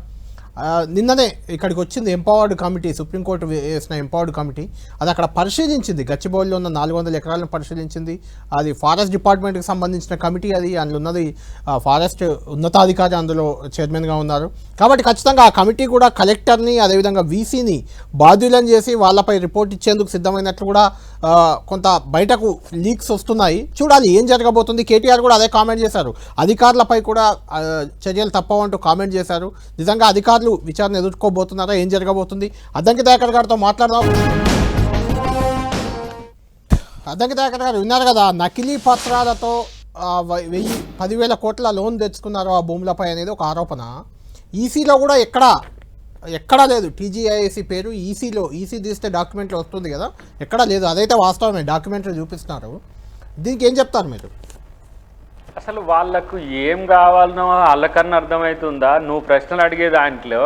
నిన్ననే ఇక్కడికి వచ్చింది ఎంపవర్డ్ కమిటీ, సుప్రీంకోర్టు వేసిన ఎంపవర్డ్ కమిటీ. అది అక్కడ పరిశీలించింది, గచ్చిబౌలిలో ఉన్న 400 ఎకరాలను పరిశీలించింది. అది ఫారెస్ట్ డిపార్ట్మెంట్కి సంబంధించిన కమిటీ, అది అందులో ఉన్నది ఫారెస్ట్ ఉన్నతాధికారి అందులో చైర్మన్గా ఉన్నారు. కాబట్టి ఖచ్చితంగా ఆ కమిటీ కూడా కలెక్టర్ని అదేవిధంగా వీసీని బాధ్యులను చేసి వాళ్ళపై రిపోర్ట్ ఇచ్చేందుకు సిద్ధమైనట్లు కూడా కొంత బయటకు లీక్స్ వస్తున్నాయి. చూడాలి ఏం జరగబోతుంది. కేటీఆర్ కూడా అదే కామెంట్ చేశారు, అధికారులపై కూడా చర్యలు తప్పవంటూ కామెంట్ చేశారు. నిజంగా అధికారులు విచారణ ఎదుర్కోబోతున్నారా, ఏం జరగబోతుంది? అద్దంకి దయాకర్ గారితో మాట్లాడదాం. అద్దంకి దయాకర్ గారు విన్నారు కదా, నకిలీ పత్రాలతో 10,000 కోట్ల లోన్ తెచ్చుకున్నారు ఆ భూములపై అనేది ఒక ఆరోపణ. ఈసీలో కూడా ఎక్కడా లేదు టీజీఐఏసీ పేరు. ఈసీ తీస్తే డాక్యుమెంట్లో వస్తుంది కదా, ఎక్కడా లేదు. అదైతే వాస్తవమే, డాక్యుమెంట్లు చూపిస్తున్నారు. దీనికి ఏం చెప్తారు మీరు? అసలు వాళ్ళకు ఏం కావాలనో వాళ్ళకన్నా అర్థమవుతుందా? నువ్వు ప్రశ్నలు అడిగే దాంట్లో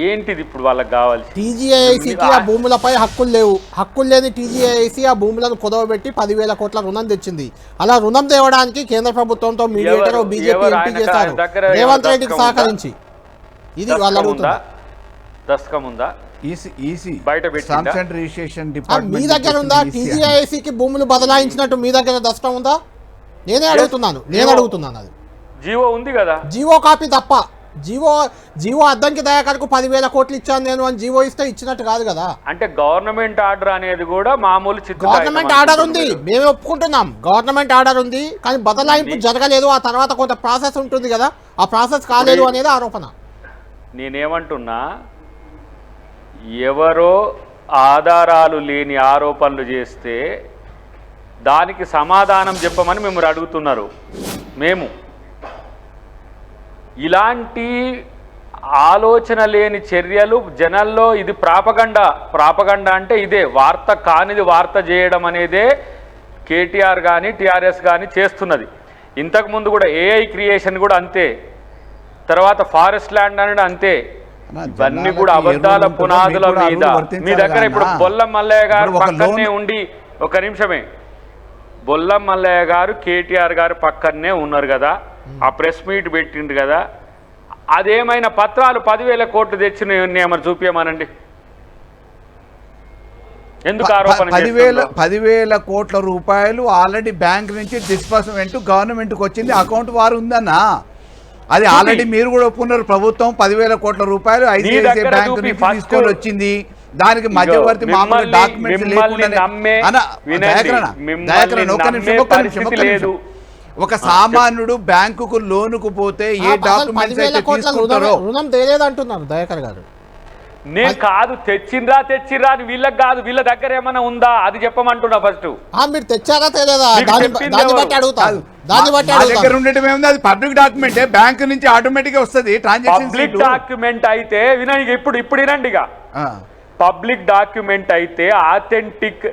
ఏంటిది ఇప్పుడు వాళ్ళకి కావాల్సి? టీజీఐఐసీకి ఆ భూములపై హక్కులు లేవు. హక్కులు లేని టీజీఐఐసీ ఆ భూములను కుదవబెట్టి 10,000 కోట్ల రుణం తెచ్చింది. అలా రుణం తేవడానికి కేంద్ర ప్రభుత్వంతో మీడియేటర్ బీజేపీ ఎంపీ చేస్తారు, రేవంత్ రెడ్డికి సహకరించి. ఇది వాళ్ళు అడుగుతున్నారు. దశకం ఉందా? ఈసీ బయట మీ దగ్గర ఉందా? టీజీఐఐసీకి భూములు బదలాయించినట్టు మీ దగ్గర దశకం ఉందా? నేను అడుగుతున్నాను అది. జీవో ఉంది కదా, జీవో కాపీ తప్ప. జీవో అద్దంకి దయాకర్కు 10,000 కోట్లు ఇచ్చాను నేను అని జీవో ఇస్తే ఇచ్చినట్టు కాదు కదా. అంటే గవర్నమెంట్ ఆర్డర్ అనేది కూడా మామూలు గవర్నమెంట్ ఆర్డర్ ఉంది, మేము ఒప్పుకుంటున్నాం. గవర్నమెంట్ ఆర్డర్ ఉంది, కానీ బదలాయింపు జరగలేదు. ఆ తర్వాత కొంత ప్రాసెస్ ఉంటుంది కదా, ఆ ప్రాసెస్ కాలేదు అనేది ఆరోపణ. నేనేమంటున్నా, ఎవరో ఆధారాలు లేని ఆరోపణలు చేస్తే దానికి సమాధానం చెప్పమని మిమ్మల్ని అడుగుతున్నారు. మేము ఇలాంటి ఆలోచన లేని చర్యలు జనాల్లో, ఇది ప్రాపగండా అంటే ఇదే, వార్త కానిది వార్త చేయడం అనేదే కేటీఆర్ కానీ టీఆర్ఎస్ కానీ చేస్తున్నది. ఇంతకుముందు కూడా ఏఐ క్రియేషన్ కూడా అంతే, తర్వాత ఫారెస్ట్ ల్యాండ్ అనేది అంతే. ఇవన్నీ కూడా అబద్ధాల పునాదుల మీద. మీ దగ్గర ఇప్పుడు బొల్లం మల్లయ్య గారు పక్కనే ఉండి, ఒక నిమిషమే, బొల్లం మల్లయ్య గారు కేటీఆర్ గారు పక్కనే ఉన్నారు కదా, ఆ ప్రెస్ మీట్ పెట్టిండు కదా, అదేమైనా పత్రాలు 10,000 కోట్లు తెచ్చిన ఏమని చూపించమనండి. ఎందుకు ఆరోపణ? 10,000 కోట్ల రూపాయలు ఆల్రెడీ బ్యాంక్ నుంచి డిస్బర్స్మెంట్ గవర్నమెంట్కి వచ్చింది, అకౌంట్ వారు ఉందన్నా. అది ఆల్రెడీ మీరు కూడా ఒప్పుకున్నారు. ప్రభుత్వం 10,000 కోట్ల రూపాయలు ఐసిఐసిఐ బ్యాంక్ నుంచి తీసుకొని వచ్చింది. దానికి మధ్యవర్తి మామూలు డాక్యుమెంట్స్ లేకుండా ఒక సామాన్యుడు బ్యాంకుకు లోనుకు పోతే ఏ డాక్యుమెంట్స్ అయితే తీసుకుంటారో రుణం తెలియదంటున్నారు దయాకర్ గారు. నేను కాదు తెచ్చిర్రా అని వీళ్ళకి కాదు, వీళ్ళ దగ్గర ఏమైనా ఉందా అది చెప్పమంటున్నా. ఫస్ట్ మీరు తెచ్చారా తెలియదా దగ్గర ఉండటం ఏముంది, అది పబ్లిక్ డాక్యుమెంట్, బ్యాంక్ నుంచి ఆటోమేటిక్ గా వస్తుంది ట్రాన్సాక్షన్. పబ్లిక్ డాక్యుమెంట్ అయితే వినండి, ఇప్పుడు వినండి. పబ్లిక్ డాక్యుమెంట్ అయితే ఆథెంటిక్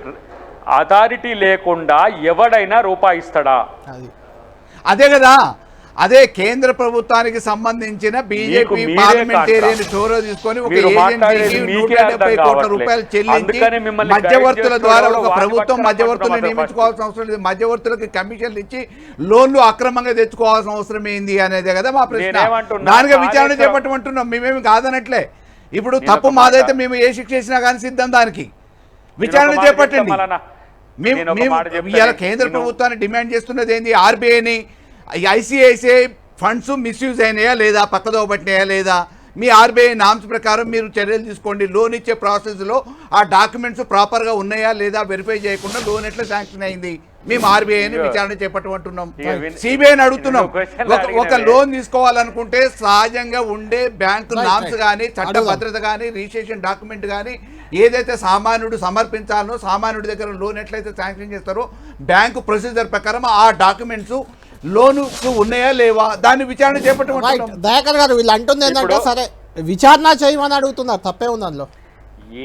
అథారిటీ లేకుండా ఎవడైనా రూపాయి ఇస్తాడా? అదే కదా, అదే కేంద్ర ప్రభుత్వానికి సంబంధించిన బీజేపీ పార్లమెంటేరియన్ చోరో తీసుకొని ఒక ఏజెన్సీకి 170 కోట్ల రూపాయలు చెల్లించి మధ్యవర్తుల ద్వారా ఒక ప్రభుత్వం మధ్యవర్తులను నియమించుకోవాల్సిన అవసరం లేదు, మధ్యవర్తులకు కమిషన్లు ఇచ్చి లోన్లు అక్రమంగా తెచ్చుకోవాల్సిన అవసరం ఏంది అనేది కదా మా ప్రశ్న. దానిగా విచారణ చేపట్టమంటున్నాం, మేమేమి కాదనట్లే. ఇప్పుడు తప్పు మాదైతే మేము ఏ శిక్ష చేసినా కానీ సిద్ధం, దానికి విచారణ చేపట్టండి. ఇవాళ కేంద్ర ప్రభుత్వాన్ని డిమాండ్ చేస్తున్నది ఏంది? ఆర్బీఐని ఐసిఐసిఐ ఫండ్స్ మిస్యూజ్ అయినాయా లేదా, పక్కదో పట్టినాయా లేదా, మీ ఆర్బీఐ నామ్స్ ప్రకారం మీరు చర్యలు తీసుకోండి. లోన్ ఇచ్చే ప్రాసెస్లో ఆ డాక్యుమెంట్స్ ప్రాపర్గా ఉన్నాయా లేదా వెరిఫై చేయకుండా లోన్ ఎట్లా శాంక్షన్ అయింది? మేము ఆర్బీఐని విచారణ చేపట్టమంటున్నాం, సిబిఐని అడుగుతున్నాం. ఒక లోన్ తీసుకోవాలనుకుంటే సహజంగా ఉండే బ్యాంకు నామ్స్ కానీ చట్ట భద్రత కానీ రిజిస్ట్రేషన్ డాక్యుమెంట్ కానీ ఏదైతే సామాన్యుడు సమర్పించాలో, సామాన్యుడి దగ్గర లోన్ ఎట్లయితే శాంక్షన్ చేస్తారో బ్యాంకు ప్రొసీజర్ ప్రకారం ఆ డాక్యుమెంట్స్ లోను ఉన్నాయా లేవా దాన్ని విచారణ చేపట్టమంటున్నాం. దయాకర్ గారు వీళ్ళు అంటుంది ఏంటంటే సరే విచారణ చేయమని అడుగుతున్నారు, తప్పే ఉంది అందులో.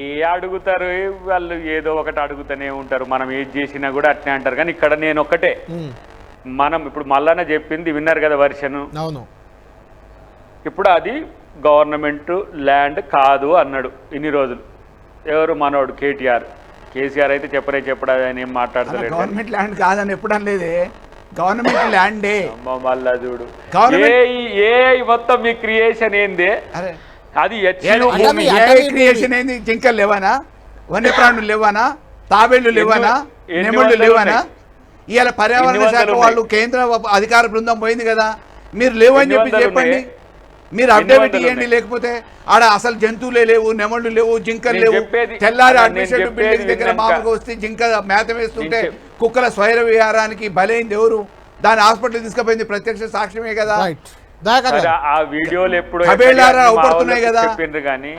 ఏ అడుగుతారు వాళ్ళు, ఏదో ఒకటి అడుగుతూనే ఉంటారు. మనం ఏది చేసినా కూడా అట్నే అంటారు. కానీ ఇక్కడ నేను ఒక్కటే, మనం ఇప్పుడు మల్లన్న చెప్పింది విన్నారు కదా వర్షన్. అవును, ఇప్పుడు అది గవర్నమెంట్ ల్యాండ్ కాదు అన్నాడు ఇన్ని రోజులు. ఎవరు మనోడు కేసీఆర్ అయితే చెప్పడా అని ఏం మాట్లాడతలేదు. గవర్నమెంట్ ల్యాండ్ కాదని ఎప్పుడు అనలేదే, గవర్నమెంట్ ల్యాండే. మళ్ళా చూడు ఏ మొత్తం మీ క్రియేషన్ ఏంది? అది HCU అటవీ- భూమి. అటవీ క్రియేషన్ ఏంది? జింకలు లేవనా? వన్యప్రాణులు లేవనా? తాబేళ్లు లేవనా? ఎన్ని నెమళ్ళు వందలు లేవనా? ఉన్నాయి? ఇవాళ పర్యావరణ ఎన్ని శాఖ వందలు వాళ్ళు కేంద్ర అధికార బృందం పోయింది కదా, మీరు లేవని ఎన్ని చెప్పి వందలు చెప్పండి. ఉన్నాయి? మీరు ఎన్ని అప్డేట్ వందలు ఇవ్వండి. ఉన్నాయి? లేకపోతే ఆడ అసలు జంతువులే లేవు, నెమళ్ళు లేవు, జింకలు నేను లేవు. చెప్పేది- తెల్లారి నేను అడ్మినిస్ట్రేటివ్ చెప్పేది బిల్డింగ్ దగ్గర విన్నాక. మామూలుగా వస్తే జింక మేత వేస్తుంటే నేను కుక్కల స్వైర విహారానికి బలైంది ఎవరు? దాని హాస్పిటల్ తీసుకుపోయింది ప్రత్యక్ష సాక్ష్యమే కదా. రైట్ దయాకర్ సరే, గారు ఆ వీడియోలు ఎప్పుడు కబేళారా మా అవుపడుతున్నాయి వాళ్ళకి కదా. చెప్పిండ్రు కానీ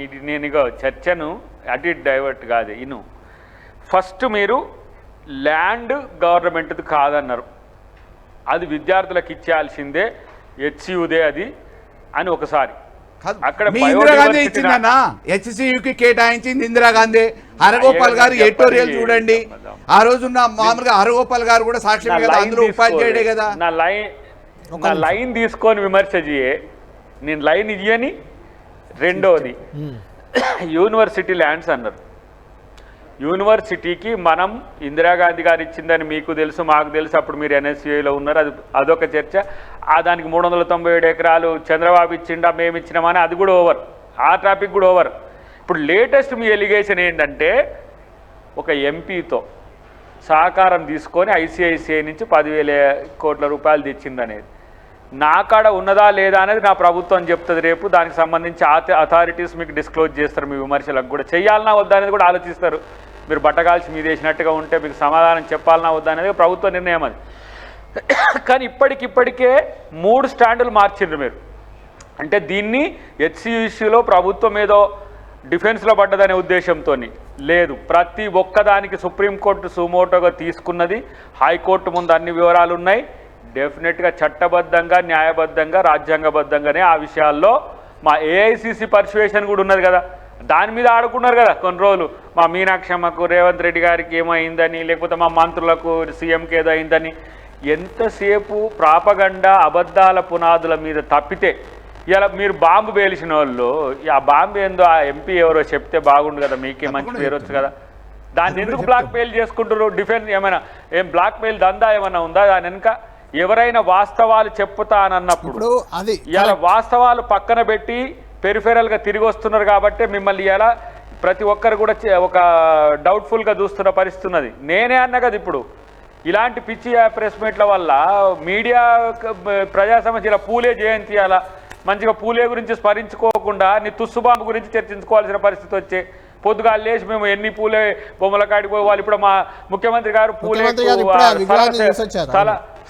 ఇది నేను ఇగో చర్చను అటు ఇటు డైవర్ట్ కాదు. ఫస్ట్ మీరు ల్యాండ్ గవర్నమెంట్ది కాదన్నారు, అది విద్యార్థులకు ఇచ్చేయాల్సిందే, HCUదే అది అని ఒకసారి. అక్కడ మీ ఇందిరాగాంధీ biodiversity ఇచ్చిందన్నా, HCUకి కేటాయించింది ఇందిరాగాంధీ. హరగోపాల్ గారు ఎడిటోరియల్ చూడండి. ఆ రోజున్న మామూలుగా హరగోపాల్ గారు కూడా సాక్ష్యమే కదా, అందులో ఉపాధ్యాయుడే కదా. నా లైన్ తీసుకొని విమర్శ చేయే, నేను లైన్ ఇయ్యని. రెండోది యూనివర్సిటీ ల్యాండ్స్ అన్నారు. యూనివర్సిటీకి మనం ఇందిరాగాంధీ గారు ఇచ్చిందని మీకు తెలుసు, మాకు తెలుసు. అప్పుడు మీరు NSCIలో ఉన్నారు, అదొక చర్చ. దానికి 397 ఎకరాలు చంద్రబాబు ఇచ్చిండా మేము ఇచ్చినామని అది కూడా ఓవర్, ఆ టాపిక్ కూడా ఓవర్. ఇప్పుడు లేటెస్ట్ మీ ఎలిగేషన్ ఏంటంటే ఒక ఎంపీతో సహకారం తీసుకొని ICICI నుంచి 10,000 కోట్ల రూపాయలు తెచ్చిందనేది నా కాడ ఉన్నదా లేదా అనేది నా ప్రభుత్వం చెప్తుంది. రేపు దానికి సంబంధించి అథారిటీస్ మీకు డిస్క్లోజ్ చేస్తారు. మీ విమర్శలకు కూడా చేయాలన్నా వద్దా అనేది కూడా ఆలోచిస్తారు. మీరు బట్టగాల్చి మీద వేసినట్టుగా ఉంటే మీకు సమాధానం చెప్పాలన్నా వద్దా అనేది ప్రభుత్వ నిర్ణయం అది. కానీ ఇప్పటికే 3 స్టాండులు మార్చిండ్రు మీరు. అంటే దీన్ని HCU ఇష్యూలో ప్రభుత్వం ఏదో డిఫెన్స్లో పడ్డదనే ఉద్దేశంతో లేదు. ప్రతి ఒక్కదానికి సుప్రీంకోర్టు సుమోటోగా తీసుకున్నది, హైకోర్టు ముందు అన్ని వివరాలు ఉన్నాయి. డెఫినెట్గా చట్టబద్ధంగా, న్యాయబద్ధంగా, రాజ్యాంగబద్ధంగానే ఆ విషయాల్లో మా AICC పర్సువేషన్ కూడా ఉన్నది కదా. దాని మీద ఆడుకున్నారు కదా కొన్ని రోజులు. మా మీనాక్షమ్మకు, రేవంత్ రెడ్డి గారికి ఏమైందని, లేకపోతే మా మంత్రులకు, సీఎంకి ఏదో అయిందని. ఎంతసేపు ప్రాపగండా అబద్ధాల పునాదుల మీద తప్పితే ఇలా మీరు బాంబు పేలిసిన వాళ్ళు, ఆ బాంబు ఏందో ఆ MP ఎవరో చెప్తే బాగుండు కదా, మీకే మంచి పేరు వచ్చు కదా. దాన్ని ఎందుకు బ్లాక్ మెయిల్ చేసుకుంటారు? డిఫెన్స్ ఏమైనా బ్లాక్ మెయిల్ దందా ఏమైనా ఉందా దాని వెనుక? ఎవరైనా వాస్తవాలు చెప్పుతానన్నప్పుడు అది ఇలా వాస్తవాలు పక్కన పెట్టి పెరిఫెరల్గా తిరిగి వస్తున్నారు కాబట్టి మిమ్మల్ని ఇలా ప్రతి ఒక్కరు కూడా ఒక డౌట్ఫుల్గా చూస్తున్న పరిస్థితి ఉన్నది. నేనే అన్నా కదా, ఇప్పుడు ఇలాంటి పిచ్చి ప్రెస్ మీట్ల వల్ల మీడియా ప్రజా సమస్యల పూలే జయంతి అలా మంచిగా పూలే గురించి స్మరించుకోకుండా నీ తుస్సుబాంబు గురించి చర్చించుకోవాల్సిన పరిస్థితి వచ్చే. పొద్దుగాలు లేచి మేము ఎన్ని పూలే బొమ్మల కాడికి పోవాలి. ఇప్పుడు మా ముఖ్యమంత్రి గారు పూలే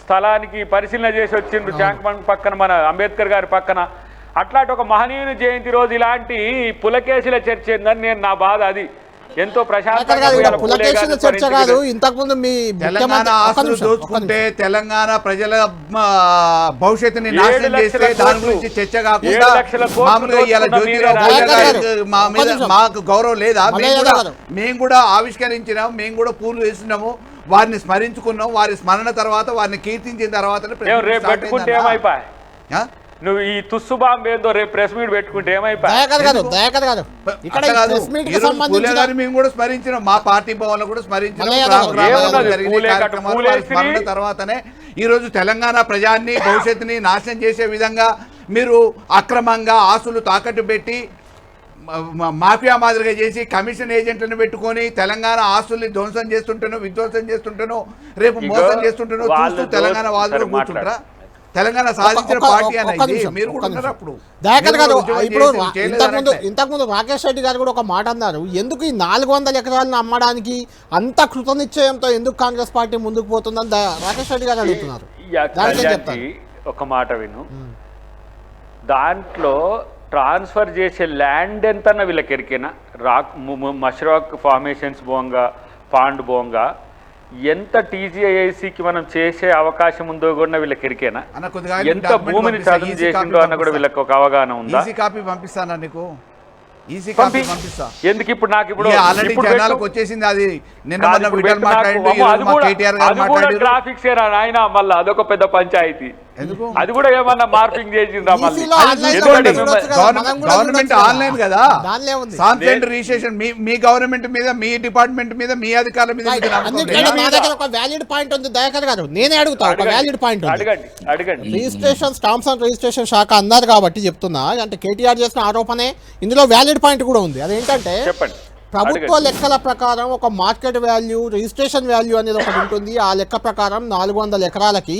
స్థలానికి పరిశీలన చేసి వచ్చిండ్రు, ట్యాంక్ బండ్ పక్కన, మన అంబేద్కర్ గారి పక్కన. అట్లాంటి ఒక మహనీయుని జయంతి రోజు ఇలాంటి పులకేశీల చర్చ ఏందని నేను నా బాధ. అది ఎంతో ప్రశాంతంగా చర్చ కాదు. ఇంతకుముందు మీ తెలంగాణ ఆస్తులు దోచుకుంటే తెలంగాణ ప్రజల భవిష్యత్తుని నాశనం చేస్తే దాని గురించి చర్చ కాకుండా మామూలుగా ఇలా జ్యోతిరావు పూలే గారికి మా మీద మాకు గౌరవం లేదా? మేము కూడా ఆవిష్కరించినాం, మేము కూడా పూలు వేసినాము, వారిని స్మరించుకున్నాం. వారి స్మరణ తర్వాత, వారిని కీర్తించిన తర్వాత పెట్టుకుంటే ఏమైపోయా? నువ్వు ఈ తుస్సు బాంబు ఏందో రేపు ప్రెస్ మీట్ పెట్టుకుంటే ఏమైపోయా? మేము కూడా స్మరించినాం, మా పార్టీ భవన్లో కూడా స్మరించినాం. స్మరణ తర్వాతనే ఈ రోజు తెలంగాణ ప్రజాన్ని భవిష్యత్తుని నాశనం చేసే విధంగా మీరు అక్రమంగా ఆస్తులు తాకట్టు పెట్టి మాఫియా మాదిరిగా చేసి కమిషన్ ఏజెంట్లను పెట్టుకొని తెలంగాణ ఆస్తుల్ని ధ్వంసం చేస్తుంటాను, విధ్వంసం చేస్తుంటాను, రేపు మోసం చేస్తుంటాను చూస్తూ తెలంగాణ వాళ్ళు కూర్చుంటారా? తెలంగాణ సాధించిన పార్టీ అనేది మీరు కూడా ఉన్నారు. అప్పుడు దయాకర్ గారు, ఇప్పుడు ఇంతకుముందు రాకేష్ రెడ్డి గారు కూడా ఒక మాట అన్నారు. ఎందుకు ఈ 400 ఎకరాలను అమ్మడానికి అంత కృతనిశ్చయంతో ఎందుకు కాంగ్రెస్ పార్టీ ముందుకు పోతుందని రాకేష్ రెడ్డి గారు అడుగుతున్నారు. ఒక మాట విను, దాంట్లో ట్రాన్స్ఫర్ చేసే ల్యాండ్ ఎంతన్నా వీళ్ళకి ఎరికేనా? మష్రాక్ ఫార్మేషన్స్ బోంగా, పాండ్ బోంగా ఎంత TGICకి మనం చేసే అవకాశం ఉందో కూడా వీళ్ళకి ఎరికేనా? ఎంత భూమిని చదువు చేసిందో అన్న కూడా వీళ్ళకి ఒక అవగాహన ఉందా? కాపీ పంపిస్తానా నీకు? ఈసీ కాపీ పంపిస్తా. ఎందుకు ఇప్పుడు నాకు ఇప్పుడు వచ్చేసింది అది. నిన్న కేటీఆర్ గారు గ్రాఫిక్స్ ఏనా నాయన? మళ్ళీ అదొక పెద్ద పంచాయతీ. ఎందుకు అది కూడా ఏమన్నా మార్పింగ్ చేసిండ్రా మళ్ళీ? ఈసీలో ఆన్లైన్ లో ఎందుకంటే కూడా చూడొచ్చు కదా, మనం కూడా గవర్నమెంట్ చూడొచ్చు ఆన్లైన్ కదా, దానిలో ఉంది. సాంసెంట్ రిజిస్ట్రేషన్ మీ గవర్నమెంట్ మీద, మీ డిపార్ట్మెంట్ మీద, మీ అధికారుల మీద మీకు నమ్మకం అందుకే లేదా? నా దగ్గర ఒక వ్యాలిడ్ పాయింట్ ఉంది దయాకర్ గారు, నేనే అడుగుతా, ఒక వ్యాలిడ్ పాయింట్ ఉంది. అడగండి. రిజిస్ట్రేషన్ స్టాంప్స్ అండ్ రిజిస్ట్రేషన్ శాఖ అన్నారు కాబట్టి చెప్తున్నా, అంటే కేటీఆర్ చేసిన ఆరోపణే ఇందులో వ్యాలిడ్ పాయింట్ కూడా ఉంది. అదేంటంటే చెప్పండి. ప్రభుత్వ లెక్కల ప్రకారం ఒక మార్కెట్ వాల్యూ, రిజిస్ట్రేషన్ వాల్యూ అనేది ఒకటి ఉంటుంది. ఆ లెక్క ప్రకారం 400 ఎకరాలకి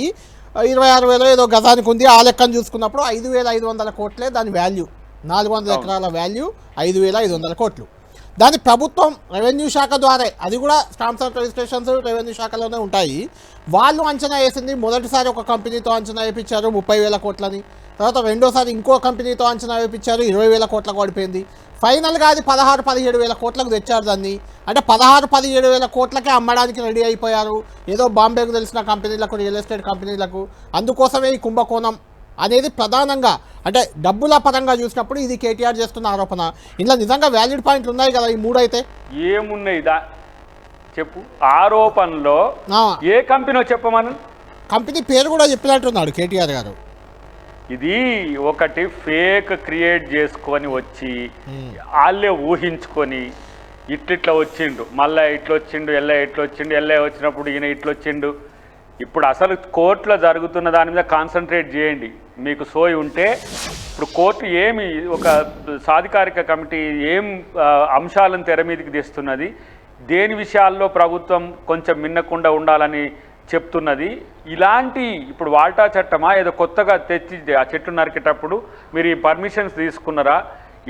26,000 ఏదో గజానికి ఉంది. ఆ లెక్కను చూసుకున్నప్పుడు 5,500 కోట్లే దాని వాల్యూ. 400 ఎకరాల వాల్యూ 5,500 కోట్లు. దాని ప్రభుత్వం రెవెన్యూ శాఖ ద్వారా, అది కూడా స్టాంప్స్ అండ్ రిజిస్ట్రేషన్స్ రెవెన్యూ శాఖలోనే ఉంటాయి. వాళ్ళు అంచనా వేసింది, మొదటిసారి ఒక కంపెనీతో అంచనా వేయించారు 30,000 కోట్లని, తర్వాత రెండోసారి ఇంకో కంపెనీతో అంచనా వేయించారు 20,000 కోట్లకు పడిపోయింది. ఫైనల్గా అది 16,000-17,000 కోట్లకు తెచ్చారు దాన్ని. అంటే 16,000-17,000 కోట్లకే అమ్మడానికి రెడీ అయిపోయారు ఏదో బాంబేకు తెలిసిన కంపెనీలకు, రియల్ ఎస్టేట్ కంపెనీలకు. అందుకోసమే ఈ కుంభకోణం అనేది ప్రధానంగా, అంటే డబ్బుల పరంగా చూసినప్పుడు ఇది కేటీఆర్ చేస్తున్న ఆరోపణ. ఇందులో నిజంగా వ్యాలిడ్ పాయింట్లు ఉన్నాయి కదా ఈ మూడు అయితే? ఏమున్నాయి చెప్పు. ఆరోపణలో ఏ కంపెనీ చెప్పమను? కంపెనీ పేరు కూడా చెప్పినట్టున్నాడు కేటీఆర్ గారు. ఇది ఒకటి ఫేక్ క్రియేట్ చేసుకొని వచ్చి వాళ్ళే ఊహించుకొని ఇట్లా వచ్చిండు, మళ్ళీ ఇట్లా వచ్చిండు, ఎల్ఐ వచ్చినప్పుడు ఈయన ఇట్లా వచ్చిండు. ఇప్పుడు అసలు కోర్టులో జరుగుతున్న దాని మీద కాన్సన్ట్రేట్ చేయండి. మీకు సోయి ఉంటే ఇప్పుడు కోర్టు ఏమి, ఒక సాధికారిక కమిటీ ఏం అంశాలను తెర మీదకి తెస్తున్నది, దేని విషయాల్లో ప్రభుత్వం కొంచెం మిన్నకుండా ఉండాలని చెప్తున్నది. ఇలాంటి ఇప్పుడు వాల్టా చట్టమా ఏదో కొత్తగా తెచ్చి ఆ చెట్లు నరికేటప్పుడు మీరు ఈ పర్మిషన్స్ తీసుకున్నారా,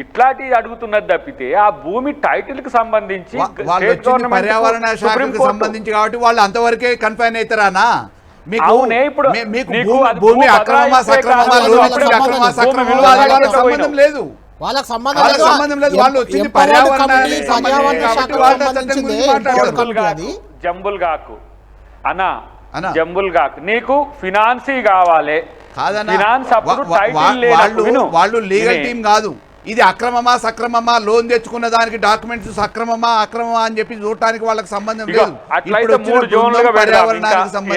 ఇట్లాంటివి అడుగుతున్నది తప్పితే ఆ భూమి టైటిల్కి సంబంధించి పర్యావరణ శాఖకు సంబంధించి కాబట్టి వాళ్ళు అంతవరకే కన్ఫైన్ అవుతారానా? అవునే. ఇప్పుడు భూమి అక్రమమా సక్రమమా, సంబంధం లేదు, వాళ్ళకి సంబంధం లేదు. వాళ్ళు వచ్చింది పర్యావరణానికి జంబుల్గాకు అన్నా, జంబుల్గాకు నీకు ఫినాన్స్ కావాలి. ఫినాన్స్ అప్పుడు టైటిల్ లేదు. వాళ్ళు లీగల్ టీం కాదు. ఇది అక్రమమా సక్రమమా, లోన్ తెచ్చుకున్న దానికి డాక్యుమెంట్స్ సక్రమమా అక్రమమా అని చెప్పి చూడటానికి వాళ్ళకి సంబంధం లేదు. అట్లయితే 3 జోన్లుగా పెడదాం.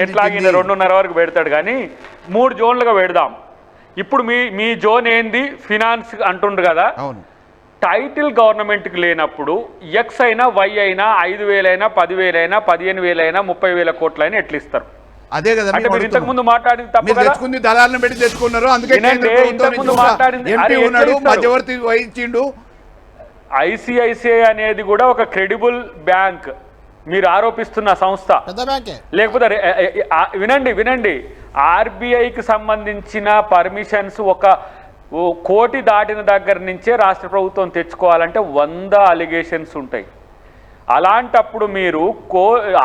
ఎట్లాగిన 2:30 వరకు పెడతాడు కానీ 3 జోన్లుగా పెడదాం. ఇప్పుడు మీ జోన్ ఏంది? ఫినాన్స్ అంటుండ్రు కదా. అవును. టైటిల్ గవర్నమెంట్కి లేనప్పుడు ఎక్స్ అయినా వై అయినా 5,000 అయినా 10,000 అయినా 15,000 అయినా 30,000 కోట్లైనా ఎట్లా ఇస్తారు? అదే కదా అంటే మీరు ఇంతకు ముందు మాట్లాడింది తప్పు కదా. తెచ్చుకుంది దళాలను పెట్టి తెచ్చుకున్నారు. అందుకే మధ్యవర్తి వహించిండు. ఐసిఐసిఐ అనేది కూడా ఒక క్రెడిబుల్ బ్యాంక్, మీరు ఆరోపిస్తున్న సంస్థ. లేకపోతే వినండి, ఆర్బీఐకి సంబంధించిన పర్మిషన్స్ 1 కోటి దాటిన దగ్గర నుంచే రాష్ట్ర ప్రభుత్వం తెచ్చుకోవాలంటే 100 అలిగేషన్స్ ఉంటాయి. అలాంటప్పుడు మీరు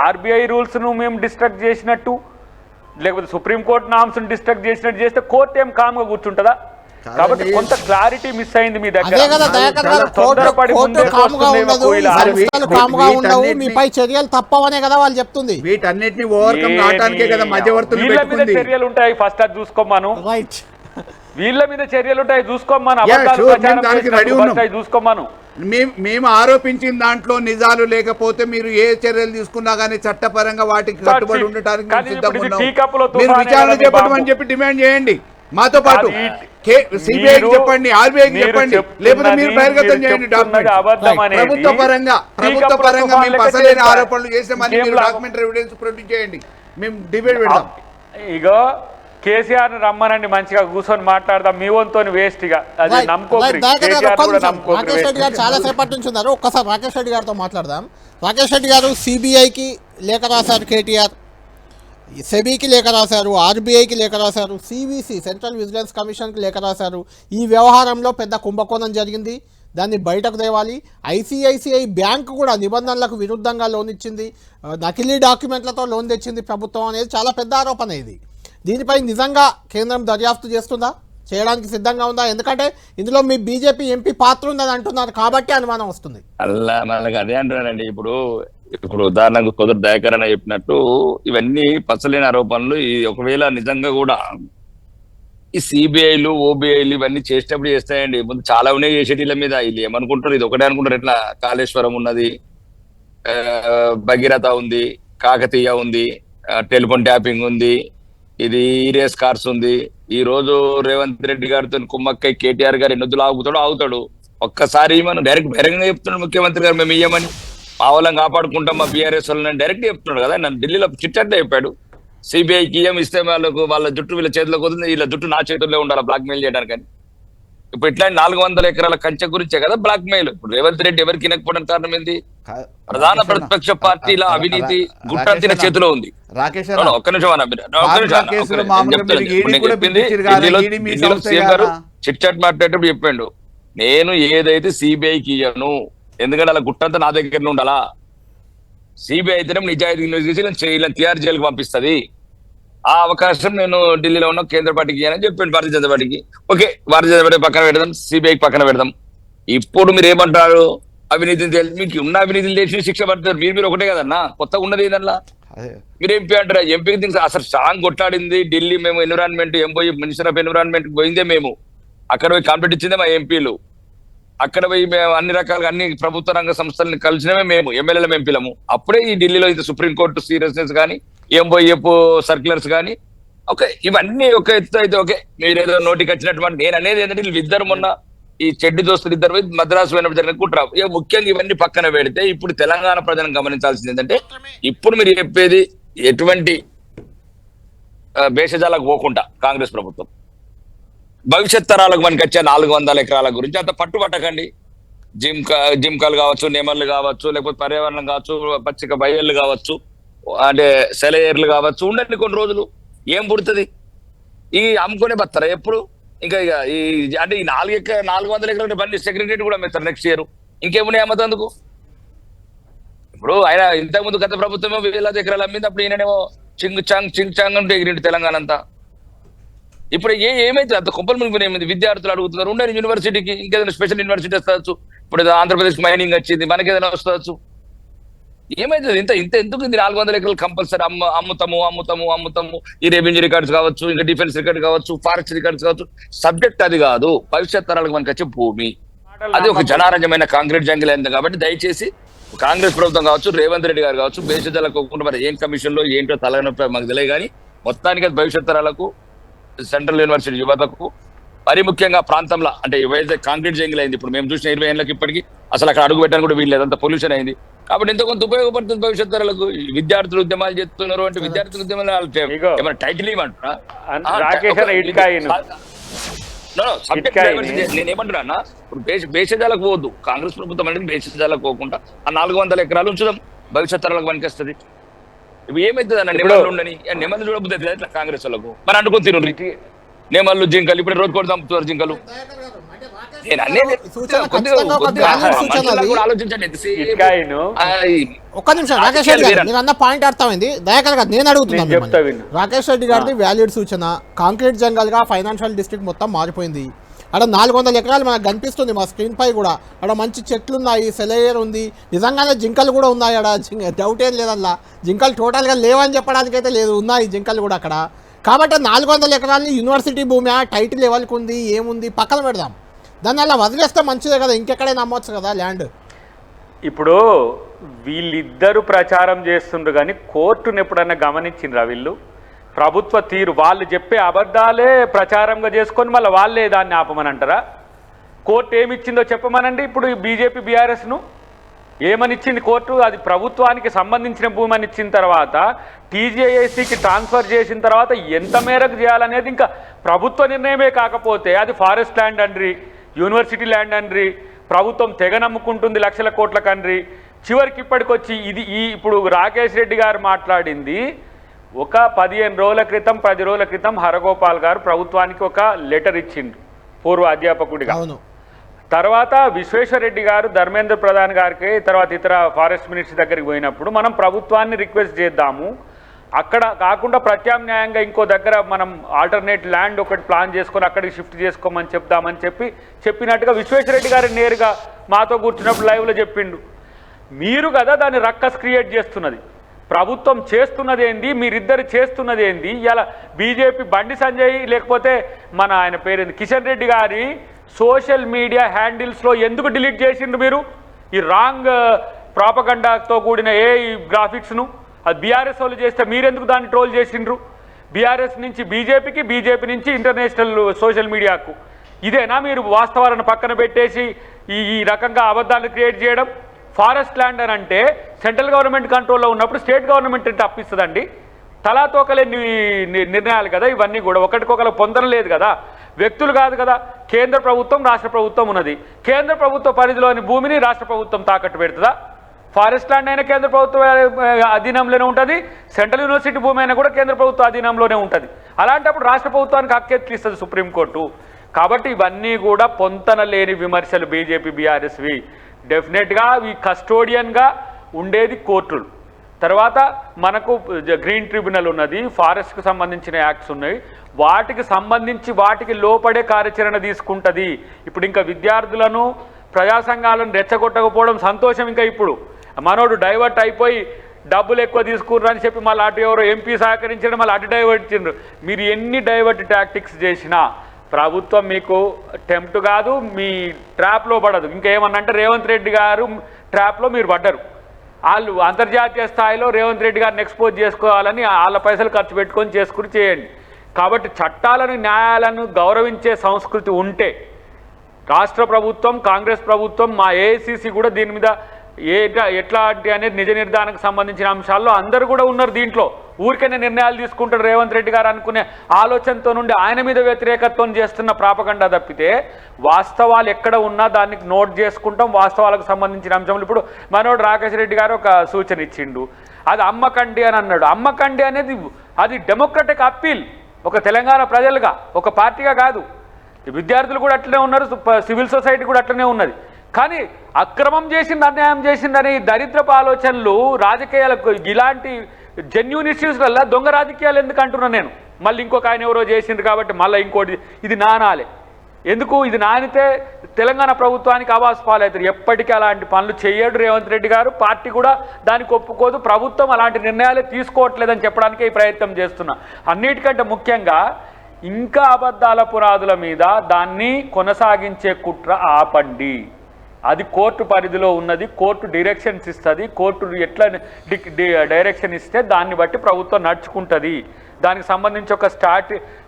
ఆర్బీఐ రూల్స్ను మేము డిస్ట్రక్ట్ చేసినట్టు, లేకపోతే సుప్రీంకోర్టు నామ్స్ను డిస్ట్రక్ట్ చేసినట్టు చేస్తే కోర్టు ఏం కామ్గా కూర్చుంటుందా? కాబట్టి కొంత క్లారిటీ మిస్ అయింది మీ దగ్గర. మీపై చర్యలు తప్పవనే కదా వాళ్ళు చెప్తుంది. వీటన్నిటిని ఓవర్కమ్ కావడానికే కదా మధ్యవర్తులు వీళ్ళ మీద చర్యలు ఉంటాయి. ఫస్ట్ అది చూసుకోమను. వీళ్ళ మీద చర్యలు ఉంటాయి, చూసుకోమను. చూసుకోమను. మేము ఆరోపించిన దాంట్లో నిజాలు లేకపోతే మీరు ఏ చర్యలు తీసుకున్నా కానీ చట్టపరంగా వాటికి కట్టుబడి ఉండటానికి మీరు విచారణ చేపట్టమని చెప్పి డిమాండ్ చేయండి. మాతో పాటు సిబిఐకి చెప్పండి, ఆర్బీఐకి చెప్పండి, లేకపోతే మీరు బహిర్గతం చేయండి. ప్రభుత్వ పరంగా మేము అసలైన ఆరోపణలు చేసామని మీరు డాక్యుమెంటరీ ఎవిడెన్స్ ప్రొడ్యూస్ చేయండి, మేము డిబేట్ పెడదాం. ఇగో కేసీఆర్ ని రమ్మనండి, మంచిగా కూర్చొని మాట్లాడదాం. మీ వంతో వేస్ట్ గా అది నమ్ముకోకరి. రాకేష్ రెడ్డి గారు చాలా సేపటి నుంచి ఉన్నారు, ఒక్కసారి రాకేష్ రెడ్డి గారితో మాట్లాడదాం. రాకేష్ రెడ్డి గారు సిబిఐకి లేఖ రాశారు కేటీఆర్, సెబీకి లేఖ రాశారు, ఆర్బీఐకి లేఖ రాశారు, సివిసి సెంట్రల్ విజిలెన్స్ కమిషన్కి లేఖ రాశారు. ఈ వ్యవహారంలో పెద్ద కుంభకోణం జరిగింది, దాన్ని బయటకు తేవాలి. ఐసిఐసిఐ బ్యాంకు కూడా నిబంధనలకు విరుద్ధంగా లోన్ ఇచ్చింది, నకిలీ డాక్యుమెంట్లతో లోన్ తెచ్చింది ప్రభుత్వం అనేది చాలా పెద్ద ఆరోపణ. ఇది దీనిపై నిజంగా కేంద్రం దర్యాప్తు చేస్తుందా, చేయడానికి సిద్ధంగా ఉందా? ఎందుకంటే ఇందులో మీ బీజేపీ ఎంపీ పాత్ర ఉందని అంటున్నారు కాబట్టి అనుమానం వస్తుంది. అలా మనకు అదే అంటున్నానండి. ఇప్పుడు ఉదాహరణకు కుదర దయాకరణ చెప్పినట్టు ఇవన్నీ పచ్చలేని ఆరోపణలు. ఒకవేళ నిజంగా కూడా ఈ సిబిఐలు ఓబిఐలు ఇవన్నీ చేసేటప్పుడు చేస్తాయండి. ముందు చాలా ఉన్నాయి చేసేటిల మీద. వీళ్ళు ఏమనుకుంటారు, ఇది ఒకటే అనుకుంటారు. ఎట్లా కాళేశ్వరం ఉన్నది, భగీరథ ఉంది, కాకతీయ ఉంది, టెలిఫోన్ ట్యాపింగ్ ఉంది, ఇది రేస్ కార్స్ ఉంది. ఈ రోజు రేవంత్ రెడ్డి గారితో కుమ్మక్కై కేటీఆర్ గారు ఎన్నొద్దులు ఆగుతాడు. ఒక్కసారి మనం డైరెక్ట్ బహిరంగంగా చెప్తున్నాడు ముఖ్యమంత్రి గారు, మేము ఇయ్యమని, మా వాళ్ళని కాపాడుకుంటాం, మా బీఆర్ఎస్ వాళ్ళని డైరెక్ట్ చెప్తున్నాడు కదా. నన్ను ఢిల్లీలో చిట్టంటే చెప్పాడు, సిబిఐకి ఇయ్యం, ఇస్తే వాళ్ళ జుట్టు వీళ్ళ చేతిలోకి వస్తుంది, వీళ్ళ జుట్టు నా చేతుల్లో ఉండాలి బ్లాక్ మెయిల్ చేయడానికి. ఇప్పుడు ఇట్లాంటి 400 ఎకరాల కంచె గురించే కదా బ్లాక్ మెయిల్. ఇప్పుడు రేవంత్ రెడ్డి ఎవరికి వినకపోవడానికి కారణం ఏంది? ప్రధాన ప్రతిపక్ష పార్టీల అవినీతి గుట్టంతిన చేతిలో ఉంది. రాకేష్ ఒక్క నిమిషం అన్న, సీఎం గారు చిట్ చాట్ మాట్లాడేటప్పుడు చెప్పాడు, నేను ఏదైతే సిబిఐకి ఇయ్యను, ఎందుకంటే అలా గుట్టంతా నా దగ్గర ఉండాలా. సిబిఐ అయితేనే నిజాయితీ ఇలా తిహార్ జైలుకి పంపిస్తుంది. ఆ అవకాశం నేను ఢిల్లీలో ఉన్న కేంద్ర పార్టీకి ఇయ్యానని చెప్పాను, భారతీయ జనతా పార్టీకి. ఓకే, భారతీయ జనతా పార్టీ పక్కన పెడదాం, సిబిఐకి పక్కన పెడదాం. ఇప్పుడు మీరు ఏమంటారు? అవినీతిని మీకు ఉన్న అవినీతిని తెలిసి శిక్ష పడతారు. మీరు ఒకటే కదన్నా, కొత్తగా ఉన్నది ఏదన్నా. మీరు ఎంపీ అంటారా? ఎంపీకి అసలు స్ట్రాంగ్ కొట్లాడింది ఢిల్లీ. మేము ఎన్విరాన్మెంట్ మినిస్టర్ ఆఫ్ ఎన్విరాన్మెంట్ పోయిందే మేము. అక్కడ పోయి కాంప్లీట్ ఇచ్చిందే మా ఎంపీలు. అక్కడ పోయి మేము అన్ని రకాలుగా అన్ని ప్రభుత్వ రంగ సంస్థలను కలిసినవే మేము, ఎమ్మెల్యేల ఎంపీలము. అప్పుడే ఈ ఢిల్లీలో ఇది సుప్రీంకోర్టు సీరియస్నెస్ కానీ, ఎంఓఎఫ్ సర్క్యులర్స్ కానీ, ఓకే, ఇవన్నీ ఒక ఎత్తు అయితే ఓకే. మీరు ఏదో నోటికి వచ్చినటువంటి, నేను అనేది ఏంటంటే వీళ్ళిద్దరు మొన్న ఈ చెడ్డి దోస్తులు ఇద్దరు పోయి మద్రాసు పోయినప్పుడు జరిగిన కుట్ర. ఇక ముఖ్యంగా ఇవన్నీ పక్కన పెడితే ఇప్పుడు తెలంగాణ ప్రజలను గమనించాల్సింది ఏంటంటే, ఇప్పుడు మీరు చెప్పేది ఎటువంటి భేషజాలకు పోకుండా కాంగ్రెస్ ప్రభుత్వం భవిష్యత్ తరాలకు మనకి వచ్చే 400 ఎకరాల గురించి అంత పట్టుబట్టకండి. జిమ్కాలు కావచ్చు, నెమళ్ళు కావచ్చు, లేకపోతే పర్యావరణం కావచ్చు, పచ్చిక బయళ్ళు కావచ్చు, అంటే సెలయేర్లు కావచ్చు, ఉండండి కొన్ని రోజులు. ఏం పుడుతుంది? ఈ అమ్ముకునే బతారా ఎప్పుడు? ఇంకా ఈ అంటే ఈ 400 ఎకరాల బండి సెక్రటరీ కూడా అమ్మేస్తారు నెక్స్ట్ ఇయర్. ఇంకేమున్నాయి అమ్మతందుకు? ఇప్పుడు ఆయన ఇంతకుముందు గత ప్రభుత్వమేమో 1000 ఎకరాలు అమ్మింది, అప్పుడు ఈయననేమో చింగ్ చాంగ్ అంటే ఎగిరింటి తెలంగాణ అంతా. ఇప్పుడు ఏమైతే అంత కొంపలు మునిగిపోయిన ఏమైంది? విద్యార్థులు అడుగుతున్నారు, ఉండని యూనివర్సిటీకి ఇంకేదైనా స్పెషల్ యూనివర్సిటీ వస్తవచ్చు. ఇప్పుడు ఆంధ్రప్రదేశ్ మైనింగ్ వచ్చింది, మనకి ఏదైనా వస్తవచ్చు. ఏమైతుంది? ఇంత ఎందుకు 400 ఎకరాలు కంపల్సరీ అమ్ముతాము. ఈ రెవెన్యూ రికార్డ్స్ కావచ్చు, ఇంకా డిఫెన్స్ రికార్డ్ కావచ్చు, ఫారెస్ట్ రికార్డ్స్ కావచ్చు. సబ్జెక్ట్ అది కాదు, భవిష్యత్ తరాలకు మనకి వచ్చే భూమి. అది ఒక జనారంజమైన కాంక్రీట్ జంగిల్ అయింది. కాబట్టి దయచేసి కాంగ్రెస్ ప్రభుత్వం కావచ్చు, రేవంత్ రెడ్డి గారు కావచ్చు, భేషజాలకు పోకుండా మరి ఏం కమిషన్ లో ఏంటో తలనొప్పి మాకు తెలియదు. కానీ మొత్తానికి అది భవిష్యత్ తరాలకు, సెంట్రల్ యూనివర్సిటీ యువతకు, మరి ముఖ్యంగా ప్రాంతంలో అంటే ఏవైతే కాంక్రీట్ జంగిల్ అయింది, ఇప్పుడు మేము చూసిన 20 ఏళ్ళకి ఇప్పటికీ అసలు అక్కడ అడుగు పెట్టడానికి కూడా వీల్లేదు, అంత పొల్యూషన్ అయింది. కాబట్టి ఎంతో కొంత ఉపయోగపడుతుంది భవిష్యత్ తరాలకు. విద్యార్థులు ఉద్యమాలు చేస్తున్నారు అంటే విద్యార్థుల ఉద్యమాలు ఏమైనా టైటిల్ ఇవ్వమంటారా? నేనేమంటున్నా అన్న, ఇప్పుడు భేషజాలకు పోవద్దు. కాంగ్రెస్ ప్రభుత్వం అనేది భేషజాలకు పోకుండా ఆ 400 ఎకరాలు ఉంచుదాం, భవిష్యత్ తరాలకు పనికొస్తుంది. ఇప్పుడు ఏమైతుంది అన్న, నెమళ్ళు ఉండని, నెమళ్ళు చూడబుద్ది ఇట్లా కాంగ్రెస్ వాళ్ళకు. మరి అనుకుని తిను నెమళ్ళు, జింకలు, ఇప్పుడు రోజు కూడా చంపుతున్నారు జింకలు. ఒక్క నిమిషం రాకేష్ రెడ్డి గారు, మీరు అన్న పాయింట్ అర్థమైంది. దయాకర్ గారు నేను అడుగుతున్నాను, రాకేష్ రెడ్డి గారిది వ్యాలిడ్ సూచన. కాంక్రీట్ జంగల్ గా ఫైనాన్షియల్ డిస్ట్రిక్ట్ మొత్తం మారిపోయింది. అక్కడ 400 ఎకరాలు మనకు కనిపిస్తుంది మా స్క్రీన్ పై కూడా. అక్కడ మంచి చెట్లు ఉన్నాయి, సెలయేర్ ఉంది, నిజంగానే జింకలు కూడా ఉన్నాయి. అక్కడ డౌట్ ఏం లేదల్లా. జింకలు టోటల్గా లేవని చెప్పడానికి అయితే లేదు, ఉన్నాయి జింకలు కూడా అక్కడ. కాబట్టి 400 ఎకరాలని యూనివర్సిటీ భూమి, టైటిల్ లెవెల్కి ఉంది, ఏముంది పక్కన పెడదాం. దాన్ని అలా వదిలేస్తే మంచిదే కదా, ఇంకెక్కడైనా అమ్మవచ్చు కదా ల్యాండ్. ఇప్పుడు వీళ్ళిద్దరు ప్రచారం చేస్తుండ్రు కానీ కోర్టును ఎప్పుడన్నా గమనించిండ్రా వీళ్ళు? ప్రభుత్వ తీరు, వాళ్ళు చెప్పే అబద్ధాలే ప్రచారంగా చేసుకొని మళ్ళీ వాళ్ళే దాన్ని ఆపమని అంటారా? కోర్టు ఏమిచ్చిందో చెప్పమనండి. ఇప్పుడు బీజేపీ బీఆర్ఎస్ను ఏమనిచ్చింది కోర్టు? అది ప్రభుత్వానికి సంబంధించిన భూమి అని ఇచ్చిన తర్వాత టీజేఏసీకి ట్రాన్స్ఫర్ చేసిన తర్వాత ఎంత మేరకు చేయాలనేది ఇంకా ప్రభుత్వ నిర్ణయమే. కాకపోతే అది ఫారెస్ట్ ల్యాండ్ అండ్రి, యూనివర్సిటీ ల్యాండ్ అండ్రి, ప్రభుత్వం తెగ నమ్ముకుంటుంది లక్షల కోట్ల కండ్రి. చివరికి ఇప్పటికొచ్చి ఇప్పుడు రాకేష్ రెడ్డి గారు మాట్లాడింది ఒక 15 రోజుల క్రితం 10 రోజుల క్రితం హరగోపాల్ గారు ప్రభుత్వానికి ఒక లెటర్ ఇచ్చిండ్రు పూర్వ అధ్యాపకుడిగా. తర్వాత విశ్వేశ్వరరెడ్డి గారు ధర్మేంద్ర ప్రధాన్ గారికి, తర్వాత ఇతర ఫారెస్ట్ మినిస్టర్ దగ్గరికి పోయినప్పుడు మనం ప్రభుత్వాన్ని రిక్వెస్ట్ చేద్దాము, అక్కడ కాకుండా ప్రత్యామ్నాయంగా ఇంకో దగ్గర మనం ఆల్టర్నేట్ ల్యాండ్ ఒకటి ప్లాన్ చేసుకొని అక్కడికి షిఫ్ట్ చేసుకోమని చెప్దామని చెప్పినట్టుగా విశ్వేశ్వరరెడ్డి గారు నేరుగా మాతో కూర్చున్నప్పుడు లైవ్లో చెప్పిండు. మీరు కదా దాన్ని రక్కస్ క్రియేట్ చేస్తున్నది. ప్రభుత్వం చేస్తున్నది ఏంది, మీరిద్దరు చేస్తున్నది ఏంది? ఇలా బీజేపీ బండి సంజయ్ లేకపోతే మన ఆయన పేరేంది కిషన్ రెడ్డి గారి సోషల్ మీడియా హ్యాండిల్స్లో ఎందుకు డిలీట్ చేసిండ్రు మీరు? ఈ రాంగ్ ప్రాపగండాతో కూడిన గ్రాఫిక్స్ను అది బీఆర్ఎస్ వాళ్ళు చేస్తే మీరెందుకు దాన్ని ట్రోల్ చేసిండ్రు? బీఆర్ఎస్ నుంచి బీజేపీకి, బీజేపీ నుంచి ఇంటర్నేషనల్ సోషల్ మీడియాకు. ఇదేనా మీరు వాస్తవాలను పక్కన పెట్టేసి ఈ రకంగా అబద్ధాలను క్రియేట్ చేయడం? ఫారెస్ట్ ల్యాండ్ అని అంటే సెంట్రల్ గవర్నమెంట్ కంట్రోల్లో ఉన్నప్పుడు స్టేట్ గవర్నమెంట్ అంటే అప్పిస్తుందండి. తలాతోకలేని నిర్ణయాలు కదా ఇవన్నీ కూడా, ఒకటికొకరు పొందడం లేదు కదా, వ్యక్తులు కాదు కదా. కేంద్ర ప్రభుత్వం, రాష్ట్ర ప్రభుత్వం ఉన్నది. కేంద్ర ప్రభుత్వ పరిధిలోని భూమిని రాష్ట్ర ప్రభుత్వం తాకట్టు పెడుతుందా? ఫారెస్ట్ ల్యాండ్ అయినా కేంద్ర ప్రభుత్వ అధీనంలోనే ఉంటుంది, సెంట్రల్ యూనివర్సిటీ భూమి అయినా కూడా కేంద్ర ప్రభుత్వ అధీనంలోనే ఉంటుంది. అలాంటప్పుడు రాష్ట్ర ప్రభుత్వానికి హక్కెట్లు ఇస్తుంది సుప్రీంకోర్టు. కాబట్టి ఇవన్నీ కూడా పొంతన లేని విమర్శలు బీజేపీ బీఆర్ఎస్వి. డెఫినెట్గా ఈ కస్టోడియన్గా ఉండేది కోర్టులు. తర్వాత మనకు గ్రీన్ ట్రిబ్యునల్ ఉన్నది, ఫారెస్ట్కి సంబంధించిన యాక్ట్స్ ఉన్నాయి, వాటికి సంబంధించి వాటికి లోపడే కార్యాచరణ తీసుకుంటుంది. ఇప్పుడు ఇంకా విద్యార్థులను, ప్రజా సంఘాలను రెచ్చగొట్టకపోవడం సంతోషం. ఇంకా ఇప్పుడు మనోడు డైవర్ట్ అయిపోయి డబ్బులు ఎక్కువ తీసుకుర్రని చెప్పి మళ్ళీ అటు ఎవరో ఎంపీ సహకరించడం, మళ్ళీ అటు డైవర్ట్ ఇచ్చిండ్రు. మీరు ఎన్ని డైవర్ట్ టాక్టిక్స్ చేసినా ప్రభుత్వం మీకు టెంప్ట్ కాదు, మీ ట్రాప్లో పడదు. ఇంకేమన్నంటే రేవంత్ రెడ్డి గారు ట్రాప్లో మీరు పడ్డరు. వాళ్ళు అంతర్జాతీయ స్థాయిలో రేవంత్ రెడ్డి గారిని ఎక్స్పోజ్ చేసుకోవాలని వాళ్ళ పైసలు ఖర్చు పెట్టుకొని చేసుకుని చేయండి. కాబట్టి చట్టాలను, న్యాయాలను గౌరవించే సంస్కృతి ఉంటే రాష్ట్ర ప్రభుత్వం, కాంగ్రెస్ ప్రభుత్వం, మా ఏఐసిసి కూడా దీని మీద ఎట్లాంటి అనేది నిజ నిర్ధారణకు సంబంధించిన అంశాల్లో అందరూ కూడా ఉన్నారు. దీంట్లో ఊరికైనా నిర్ణయాలు తీసుకుంటాడు రేవంత్ రెడ్డి గారు అనుకునే ఆలోచనతో నుండి ఆయన మీద వ్యతిరేకత్వం చేస్తున్న ప్రాపగండా తప్పితే వాస్తవాలు ఎక్కడ ఉన్నా దానికి నోట్ చేసుకుంటాం. వాస్తవాలకు సంబంధించిన అంశంలో ఇప్పుడు మనోడు రాకేష్ రెడ్డి గారు ఒక సూచన ఇచ్చిండు, అది అమ్మకండి అని అన్నాడు. అమ్మకండి అనేది అది డెమోక్రటిక్ అప్పీల్, ఒక తెలంగాణ ప్రజలుగా, ఒక పార్టీగా కాదు. విద్యార్థులు కూడా అట్లనే ఉన్నారు, సివిల్ సొసైటీ కూడా అట్లనే ఉన్నది. కానీ అక్రమం చేసింది, అన్యాయం చేసిందని దరిద్రపు ఆలోచనలు రాజకీయాలకు, ఇలాంటి జెన్యూన్ ఇష్యూస్వల్ల దొంగ రాజకీయాలు ఎందుకు అంటున్నాను నేను. మళ్ళీ ఇంకొక ఆయన ఎవరో చేసిండ్రు కాబట్టి మళ్ళీ ఇంకోటి ఇది నానాలే. ఎందుకు ఇది నానితే తెలంగాణ ప్రభుత్వానికి అవాస్ పాలవుతారు. ఎప్పటికీ అలాంటి పనులు చేయడు రేవంత్ రెడ్డి గారు, పార్టీ కూడా దానికి ఒప్పుకోదు, ప్రభుత్వం అలాంటి నిర్ణయాలే తీసుకోవట్లేదని చెప్పడానికే ఈ ప్రయత్నం చేస్తున్నా. అన్నిటికంటే ముఖ్యంగా ఇంకా అబద్ధాల పునాదుల మీద దాన్ని కొనసాగించే కుట్ర ఆపండి. అది కోర్టు పరిధిలో ఉన్నది, కోర్టు డైరెక్షన్స్ ఇస్తుంది. కోర్టు ఎట్లా డైరెక్షన్ ఇస్తే దాన్ని బట్టి ప్రభుత్వం నడుచుకుంటుంది. దానికి సంబంధించి ఒక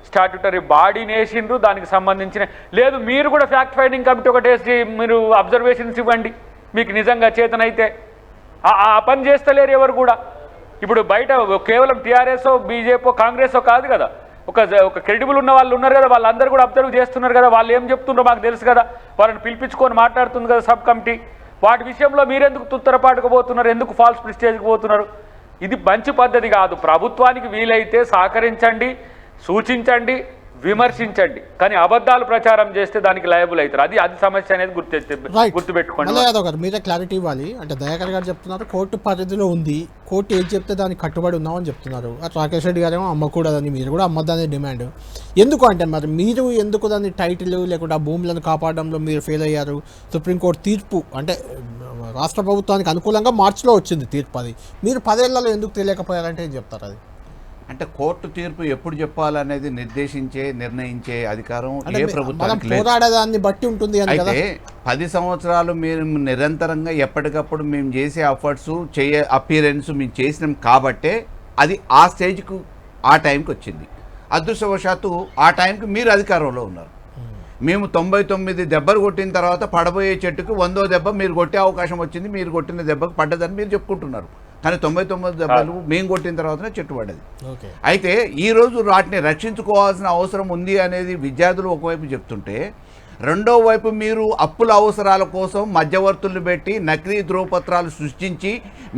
స్టాట్యుటరీ బాడీని వేసిండ్రు, దానికి సంబంధించిన లేదు. మీరు కూడా ఫ్యాక్ట్ ఫైండింగ్ కమిటీ ఒకటి వేసి మీరు అబ్జర్వేషన్స్ ఇవ్వండి, మీకు నిజంగా చేతనైతే. ఆ పని చేస్తలేరు ఎవరు కూడా. ఇప్పుడు బయట కేవలం టీఆర్ఎస్, బీజేపీ, కాంగ్రెస్ కాదు కదా, ఒక క్రెడిబుల్ ఉన్న వాళ్ళు ఉన్నారు కదా, వాళ్ళందరూ కూడా అబ్జర్వ్ చేస్తున్నారు కదా. వాళ్ళు ఏం చెప్తున్నారో మాకు తెలుసు కదా, వాళ్ళని పిలిపించుకొని మాట్లాడుతుంది కదా సబ్ కమిటీ. వాటి విషయంలో మీరెందుకు తుత్తరపాటుకు పోతున్నారు, ఎందుకు ఫాల్స్ ప్రిస్టేజ్కి పోతున్నారు? ఇది మంచి పద్ధతి కాదు. ప్రభుత్వానికి వీలైతే సహకరించండి, సూచించండి, విమర్శించండి, కానీ అబద్ధాలు ప్రచారం చేస్తే దానికి లయబుల్ అవుతారు. అది సమస్య అనేది గుర్తుపెట్టుకోండి. యాదవ్ గారు మీరే క్లారిటీ ఇవ్వాలి. అంటే దయాకర్ గారు చెప్తున్నారు కోర్టు పరిధిలో ఉంది, కోర్టు ఏం చెప్తే దానికి కట్టుబడి ఉన్నామని చెప్తున్నారు. రాకేష్ రెడ్డి గారేమో అమ్మకూడదని, మీరు కూడా అమ్మద్దని డిమాండ్. ఎందుకు అంటే మరి మీరు ఎందుకు దాన్ని టైటిల్ లేకుండా భూములను కాపాడడంలో మీరు ఫెయిల్ అయ్యారు? సుప్రీంకోర్టు తీర్పు అంటే రాష్ట్ర ప్రభుత్వానికి అనుకూలంగా మార్చిలో వచ్చింది తీర్పు, అది మీరు 10 ఏళ్లలో ఎందుకు తెలియకపోయారంటే ఏం చెప్తారు? అది అంటే కోర్టు తీర్పు ఎప్పుడు చెప్పాలనేది నిర్ణయించే అధికారం ఏ ప్రభుత్వానికి లేదు. పోరాడదాన్ని బట్టి ఉంటుంది. అయితే 10 సంవత్సరాలు మీరు నిరంతరంగా ఎప్పటికప్పుడు మేము చేసే ఎఫర్ట్స్ అపియరెన్స్ మేము చేసినాం కాబట్టే అది ఆ స్టేజ్కు ఆ టైంకి వచ్చింది. అదృష్టవశాత్తు ఆ టైంకి మీరు అధికారంలో ఉన్నారు. మేము 99 దెబ్బలు కొట్టిన తర్వాత పడబోయే చెట్టుకు 100వ దెబ్బ మీరు కొట్టే అవకాశం వచ్చింది. మీరు కొట్టిన దెబ్బకు పడ్డదని మీరు చెప్పుకుంటున్నారు, కానీ 99 దెబ్బలు మేము కొట్టిన తర్వాతనే చెట్టు పడ్డది. అయితే ఈరోజు వాటిని రక్షించుకోవాల్సిన అవసరం ఉంది అనేది విద్యార్థులు ఒకవైపు చెప్తుంటే, రెండో వైపు మీరు అప్పుల అవసరాల కోసం మధ్యవర్తులను పెట్టి నకిలీ ధ్రువపత్రాలు సృష్టించి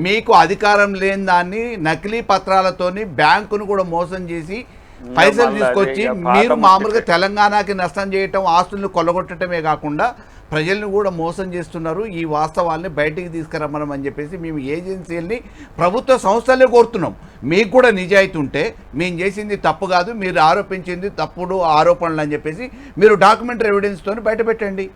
మీకు అధికారం లేని దాన్ని నకిలీ పత్రాలతోని బ్యాంకును కూడా మోసం చేసి పైసలు తీసుకొచ్చి మీరు మామూలుగా తెలంగాణకి నష్టం చేయటం, ఆస్తులను కొల్లగొట్టడమే కాకుండా ప్రజల్ని కూడా మోసం చేస్తున్నారు. ఈ వాస్తవాల్ని బయటికి తీసుకురమ్మని చెప్పేసి మేము ఏజెన్సీలని, ప్రభుత్వ సంస్థలే కోరుతున్నాం. మీకు కూడా నిజాయితీ ఉంటే మేము చేసింది తప్పు కాదు, మీరు ఆరోపించింది తప్పుడు ఆరోపణలు అని చెప్పేసి మీరు డాక్యుమెంటరీ ఎవిడెన్స్తో బయట పెట్టండి.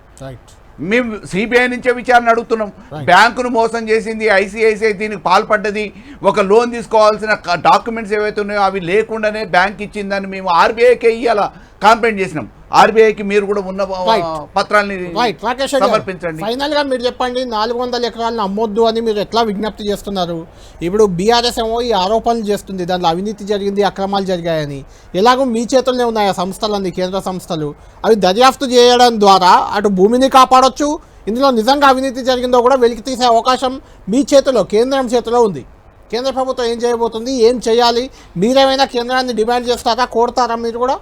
మేము సిబిఐ నుంచే విచారణ అడుగుతున్నాం. బ్యాంకును మోసం చేసింది, ఐసిఐసిఐ దీనికి పాల్పడ్డది, ఒక లోన్ తీసుకోవాల్సిన డాక్యుమెంట్స్ ఏవైతే ఉన్నాయో అవి లేకుండానే బ్యాంక్ ఇచ్చిందని మేము ఆర్బీఐకే ఇవాళ కంప్లైంట్ చేసినాం. ఆర్బీఐకి మీరు కూడా ఉన్న Right. పత్రాల్ని రైట్ రాకేష్ రెడ్డి గారు, సమర్పించండి. ఫైనల్ గా మీరు చెప్పండి 400 ఎకరాలను అమ్మొద్దు అని మీరు ఎట్లా విజ్ఞప్తి చేస్తున్నారు? ఇప్పుడు బీఆర్ఎస్ ఏమో ఈ ఆరోపణలు చేస్తుంది, దాంట్లో అవినీతి జరిగింది, అక్రమాలు జరిగాయని. ఎలాగో మీ చేతుల్లోనే ఉన్నాయి ఆ సంస్థలన్నీ, కేంద్ర సంస్థలు. అవి దర్యాప్తు చేయడం ద్వారా అటు భూమిని కాపాడొచ్చు, ఇందులో నిజంగా అవినీతి జరిగిందో కూడా వెలికి తీసే అవకాశం మీ చేతిలో, కేంద్రం చేతిలో ఉంది. కేంద్ర ప్రభుత్వం ఏం చేయబోతుంది, ఏం చేయాలి? మీరేమైనా కేంద్రాన్ని డిమాండ్ చేస్తారా, కోరుతారా మీరు కూడా?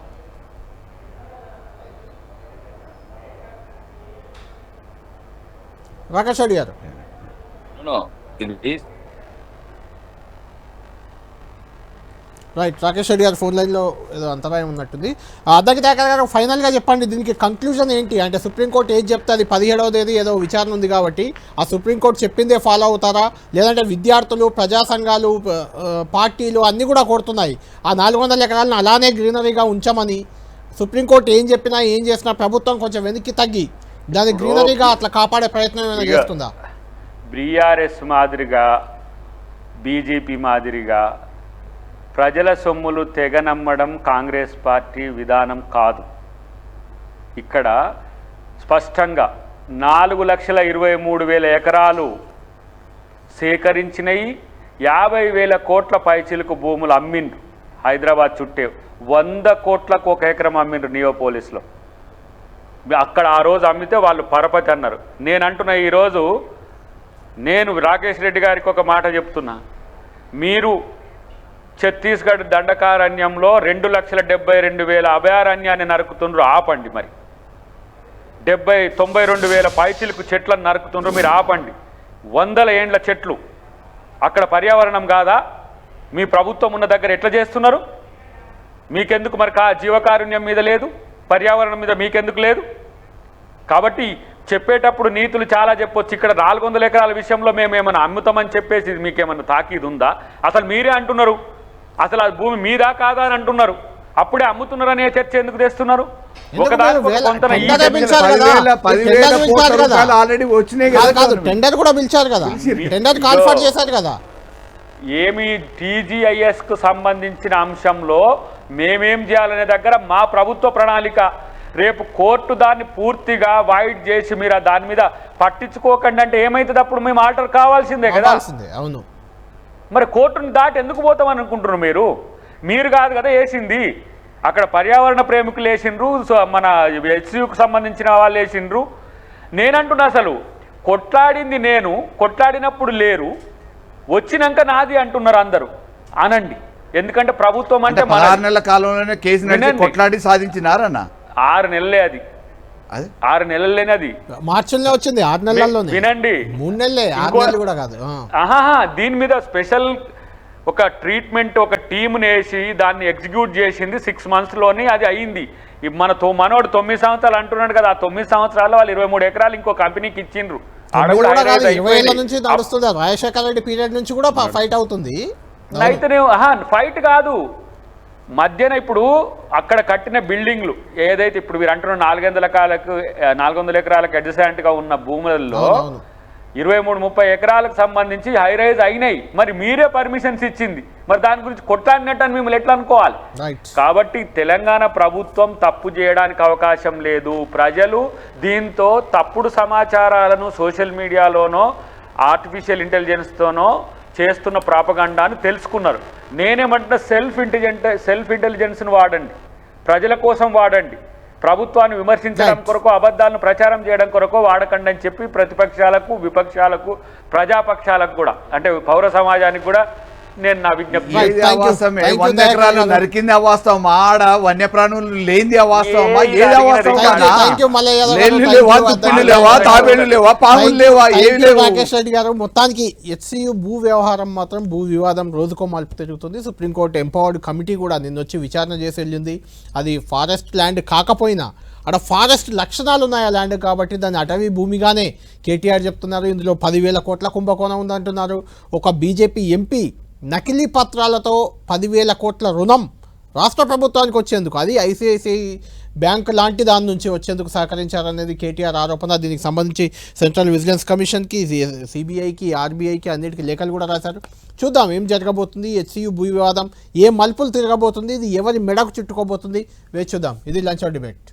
రాకేష్ రెడ్డి గారు, ఇది రైట్. రాకేష్ రెడ్డి గారు ఫోన్ లైన్లో ఏదో అంతరాయం ఉన్నట్టుంది. అద్దకి దాకా గారు ఫైనల్గా చెప్పండి, దీనికి కంక్లూజన్ ఏంటి? అంటే సుప్రీంకోర్టు ఏది చెప్తే అది 17వ తేదీ ఏదో విచారణ ఉంది కాబట్టి ఆ సుప్రీంకోర్టు చెప్పిందే ఫాలో అవుతారా, లేదంటే విద్యార్థులు, ప్రజా సంఘాలు, పార్టీలు అన్నీ కూడా కోరుతున్నాయి ఆ 400 ఎకరాలను అలానే గ్రీనరీగా ఉంచమని. సుప్రీంకోర్టు ఏం చెప్పినా ఏం చేసినా ప్రభుత్వం కొంచెం వెనక్కి తగ్గి దాన్ని గ్రీనరీగా అట్లా కాపాడే ప్రయత్నం ఏమైనా చేస్తుందా? బీఆర్ఎస్ మాదిరిగా, బీజేపీ మాదిరిగా ప్రజల సొమ్ములు తెగ నమ్మడం కాంగ్రెస్ పార్టీ విధానం కాదు. ఇక్కడ స్పష్టంగా 4,23,000 ఎకరాలు సేకరించినవి, 50,000 కోట్ల పైచిలకు భూములు అమ్మిండ్రు. హైదరాబాద్ చుట్టే 100 కోట్లకు ఒక ఎకరం అమ్మిండ్రు నియోపోలిస్లో. అక్కడ ఆ రోజు అమ్మితే వాళ్ళు పరపతి అన్నారు. నేను అంటున్నా, ఈరోజు నేను రాకేష్ రెడ్డి గారికి ఒక మాట చెప్తున్నా. మీరు ఛత్తీస్గఢ్ దండకారణ్యంలో 2,72,000 అభయారణ్యాన్ని నరుకుతుండ్రు, ఆపండి. మరి 92,000 పైచిలకు చెట్లను నరుకుతుండ్రు, మీరు ఆపండి. 100 ఏండ్ల చెట్లు అక్కడ పర్యావరణం కాదా? మీ ప్రభుత్వం ఉన్న దగ్గర ఎట్లా చేస్తున్నారు? మీకెందుకు మరి జీవకారుణ్యం మీద లేదు, పర్యావరణం మీద మీకెందుకు లేదు? కాబట్టి చెప్పేటప్పుడు నీతులు చాలా చెప్పొచ్చు. ఇక్కడ 400 ఎకరాల విషయంలో మేము ఏమైనా అమ్ముతామని చెప్పేసి మీకేమన్నా తాకీదు ఉందా? అసలు మీరే అంటున్నారు అసలు ఆ భూమి మీదా కాదా అని అంటున్నారు. అప్పుడే అమ్ముతున్నారు అనే చర్చ ఎందుకు తెస్తున్నారు? ఆల్రెడీ వచ్చినాయి కదా, టెండర్ కూడా పిలిచారు కదా, టెండర్ కాల్ఫర్ చేశారు కదా. ఏమి టీజీఐఎస్కు సంబంధించిన అంశంలో మేమేం చేయాలనే దగ్గర మా ప్రభుత్వ ప్రణాళిక. రేపు కోర్టు దాన్ని పూర్తిగా వాయిడ్ చేసి మీరు దాని మీద పట్టించుకోకండి అంటే ఏమవుతుంది? అప్పుడు మేము ఆర్డర్ కావాల్సిందే కదా. అవును, మరి కోర్టుని దాటి ఎందుకు పోతామని అనుకుంటున్నారు మీరు? మీరు కాదు కదా వేసింది, అక్కడ పర్యావరణ ప్రేమికులు వేసిండ్రు, మన హెచ్సియుకు సంబంధించిన వాళ్ళు వేసిండ్రు. నేనంటున్నా అసలు కొట్లాడింది నేను, కొట్లాడినప్పుడు లేరు, వచ్చినాక నాది అంటున్నారు అందరూ. అనండి, ఎందుకంటే ప్రభుత్వం అంటే 6 నెలల కాలంలోనే కేసు కొట్లాడి సాధించినారన్న. 6 నెలలే అది, 6 నెలలేనే అది. మార్చిలో వచ్చింది, 6 నెలల్లోనే. వినండి, 3 నెలలే, 6 నెలలు కూడా కాదు. దీని మీద స్పెషల్ ఒక ట్రీట్మెంట్, ఒక టీంని వేసి దాన్ని ఎగ్జిక్యూట్ చేసింది 6 మంత్స్లోని అది అయింది. మనోడు 9 సంవత్సరాలు అంటున్నాడు కదా, ఆ 9 సంవత్సరాల్లో వాళ్ళు 23 ఎకరాలు ఇంకో కంపెనీకి ఇచ్చిండ్రు. 20 ఏళ్ళ నుంచి నడుస్తుంది, రాజశేఖర రెడ్డి పీరియడ్ నుంచి కూడా ఫైట్ అవుతుంది. అయితేనే ఫైట్ కాదు, మధ్యన ఇప్పుడు అక్కడ కట్టిన బిల్డింగ్లు ఏదైతే ఇప్పుడు మీరు అంటున్న 400 ఎకరాలకు అడ్జసెంట్గా ఉన్న భూములలో 23-30 ఎకరాలకు సంబంధించి హైరైజ్ అయినాయి. మరి మీరే పర్మిషన్స్ ఇచ్చింది, మరి దాని గురించి కొట్లాడినట్టు అని మిమ్మల్ని ఎట్లా అనుకోవాలి? కాబట్టి తెలంగాణ ప్రభుత్వం తప్పు చేయడానికి అవకాశం లేదు. ప్రజలు దీంతో తప్పుడు సమాచారాలను సోషల్ మీడియాలోనో ఆర్టిఫిషియల్ ఇంటెలిజెన్స్తోనో చేస్తున్న ప్రాపగండాను తెలుసుకున్నారు. నేనేమంటున్నా, సెల్ఫ్ ఇంటెలిజెన్స్ను వాడండి, ప్రజల కోసం వాడండి. ప్రభుత్వాన్ని విమర్శించడం కొరకు, అబద్ధాలను ప్రచారం చేయడం కొరకు వాడకండి అని చెప్పి ప్రతిపక్షాలకు, విపక్షాలకు, ప్రజాపక్షాలకు కూడా, అంటే పౌర సమాజానికి కూడా నేను నా విజ్ఞప్తి. 100 ఎకరాలు నరికింది అవాస్తవం, ఆడ వన్యప్రాణులు లేనిది అవాస్తవమా? ఏది అవాస్తవం? రాకేష్ రెడ్డి గారు, మొత్తానికి హెచ్సియు భూ వ్యవహారం మాత్రం, భూ వివాదం రోజుకో మలుపు తిరుగుతుంది. సుప్రీంకోర్టు ఎంపవర్డ్ కమిటీ కూడా నిన్నొచ్చి విచారణ చేసి వెళ్ళింది. అది ఫారెస్ట్ ల్యాండ్ కాకపోయినా అక్కడ ఫారెస్ట్ లక్షణాలు ఉన్నాయి ఆ ల్యాండ్, కాబట్టి దాన్ని అటవీ భూమిగానే కేటీఆర్ చెప్తున్నారు. ఇందులో 10,000 కోట్ల కుంభకోణం ఉందంటున్నారు. ఒక బీజేపీ ఎంపీ నకిలీ పత్రాలతో 10,000 కోట్ల రుణం రాష్ట్ర ప్రభుత్వానికి వచ్చేందుకు, అది ఐసిఐసిఐ బ్యాంక్ లాంటి దాని నుంచి వచ్చేందుకు సహకరించారనేది కేటీఆర్ ఆరోపణ. దీనికి సంబంధించి సెంట్రల్ విజిలెన్స్ కమిషన్కి, సిబిఐకి, ఆర్బీఐకి అన్నిటికీ లేఖలు కూడా రాశారు. చూద్దాం ఏం జరగబోతుంది. హెచ్సియు భూ వివాదం ఏ మలుపులు తిరగబోతుంది, ఇది ఎవరి మెడకు చుట్టుకోబోతుంది, వేచి చూద్దాం. ఇది లంచ్ అవర్ డిబేట్.